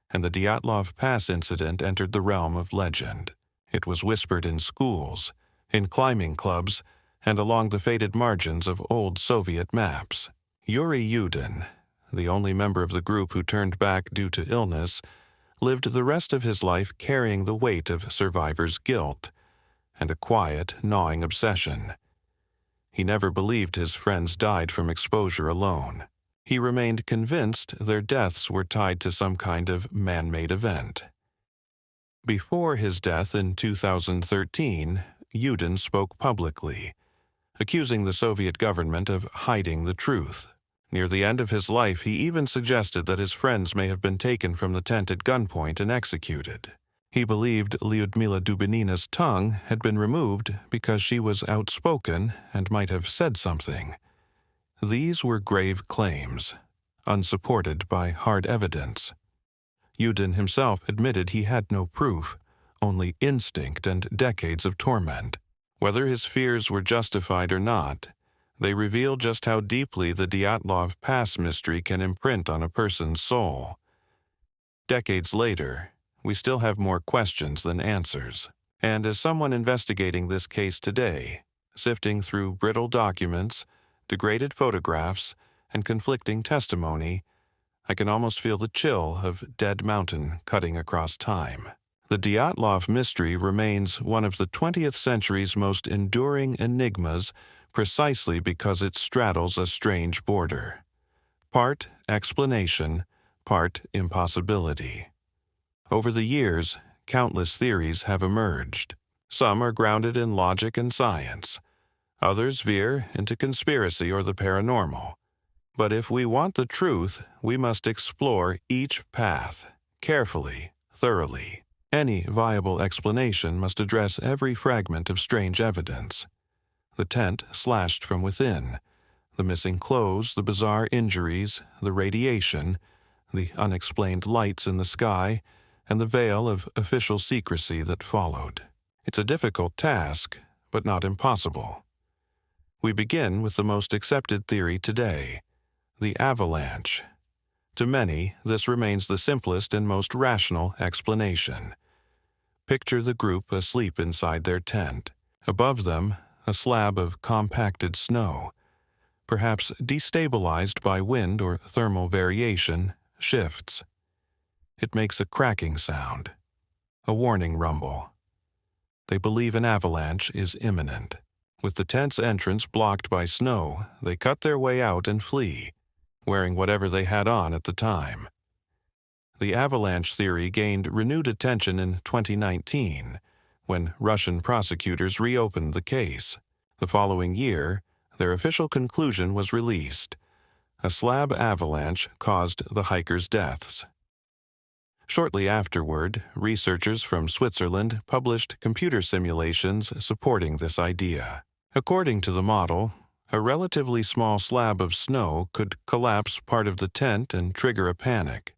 And the Dyatlov Pass incident entered the realm of legend. It was whispered in schools, in climbing clubs, and along the faded margins of old Soviet maps. Yuri Yudin, the only member of the group who turned back due to illness, lived the rest of his life carrying the weight of survivors' guilt and a quiet, gnawing obsession. He never believed his friends died from exposure alone. He remained convinced their deaths were tied to some kind of man-made event. Before his death in 2013, Yudin spoke publicly, accusing the Soviet government of hiding the truth. Near the end of his life, he even suggested that his friends may have been taken from the tent at gunpoint and executed. He believed Lyudmila Dubinina's tongue had been removed because she was outspoken and might have said something. These were grave claims, unsupported by hard evidence. Yudin himself admitted he had no proof, only instinct and decades of torment. Whether his fears were justified or not, they reveal just how deeply the Dyatlov Pass mystery can imprint on a person's soul. Decades later, we still have more questions than answers. And as someone investigating this case today, sifting through brittle documents, degraded photographs, and conflicting testimony, I can almost feel the chill of Dead Mountain cutting across time. The Dyatlov mystery remains one of the 20th century's most enduring enigmas precisely because it straddles a strange border. Part explanation, part impossibility. Over the years, countless theories have emerged. Some are grounded in logic and science. Others veer into conspiracy or the paranormal. But if we want the truth, we must explore each path, carefully, thoroughly. Any viable explanation must address every fragment of strange evidence. The tent slashed from within, the missing clothes, the bizarre injuries, the radiation, the unexplained lights in the sky, and the veil of official secrecy that followed. It's a difficult task, but not impossible. We begin with the most accepted theory today, the avalanche. To many, this remains the simplest and most rational explanation. Picture the group asleep inside their tent. Above them, a slab of compacted snow, perhaps destabilized by wind or thermal variation, shifts. It makes a cracking sound, a warning rumble. They believe an avalanche is imminent. With the tent's entrance blocked by snow, they cut their way out and flee, wearing whatever they had on at the time. The avalanche theory gained renewed attention in 2019, when Russian prosecutors reopened the case. The following year, their official conclusion was released. A slab avalanche caused the hikers' deaths. Shortly afterward, researchers from Switzerland published computer simulations supporting this idea. According to the model, a relatively small slab of snow could collapse part of the tent and trigger a panic.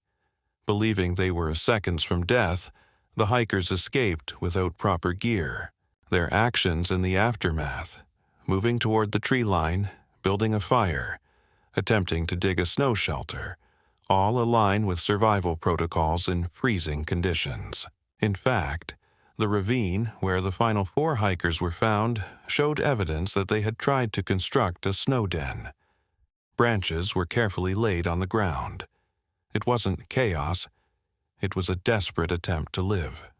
Believing they were seconds from death, the hikers escaped without proper gear. Their actions in the aftermath, moving toward the tree line, building a fire, attempting to dig a snow shelter, all align with survival protocols in freezing conditions. In fact, the ravine where the final 4 hikers were found showed evidence that they had tried to construct a snow den. Branches were carefully laid on the ground. It wasn't chaos. It was a desperate attempt to live.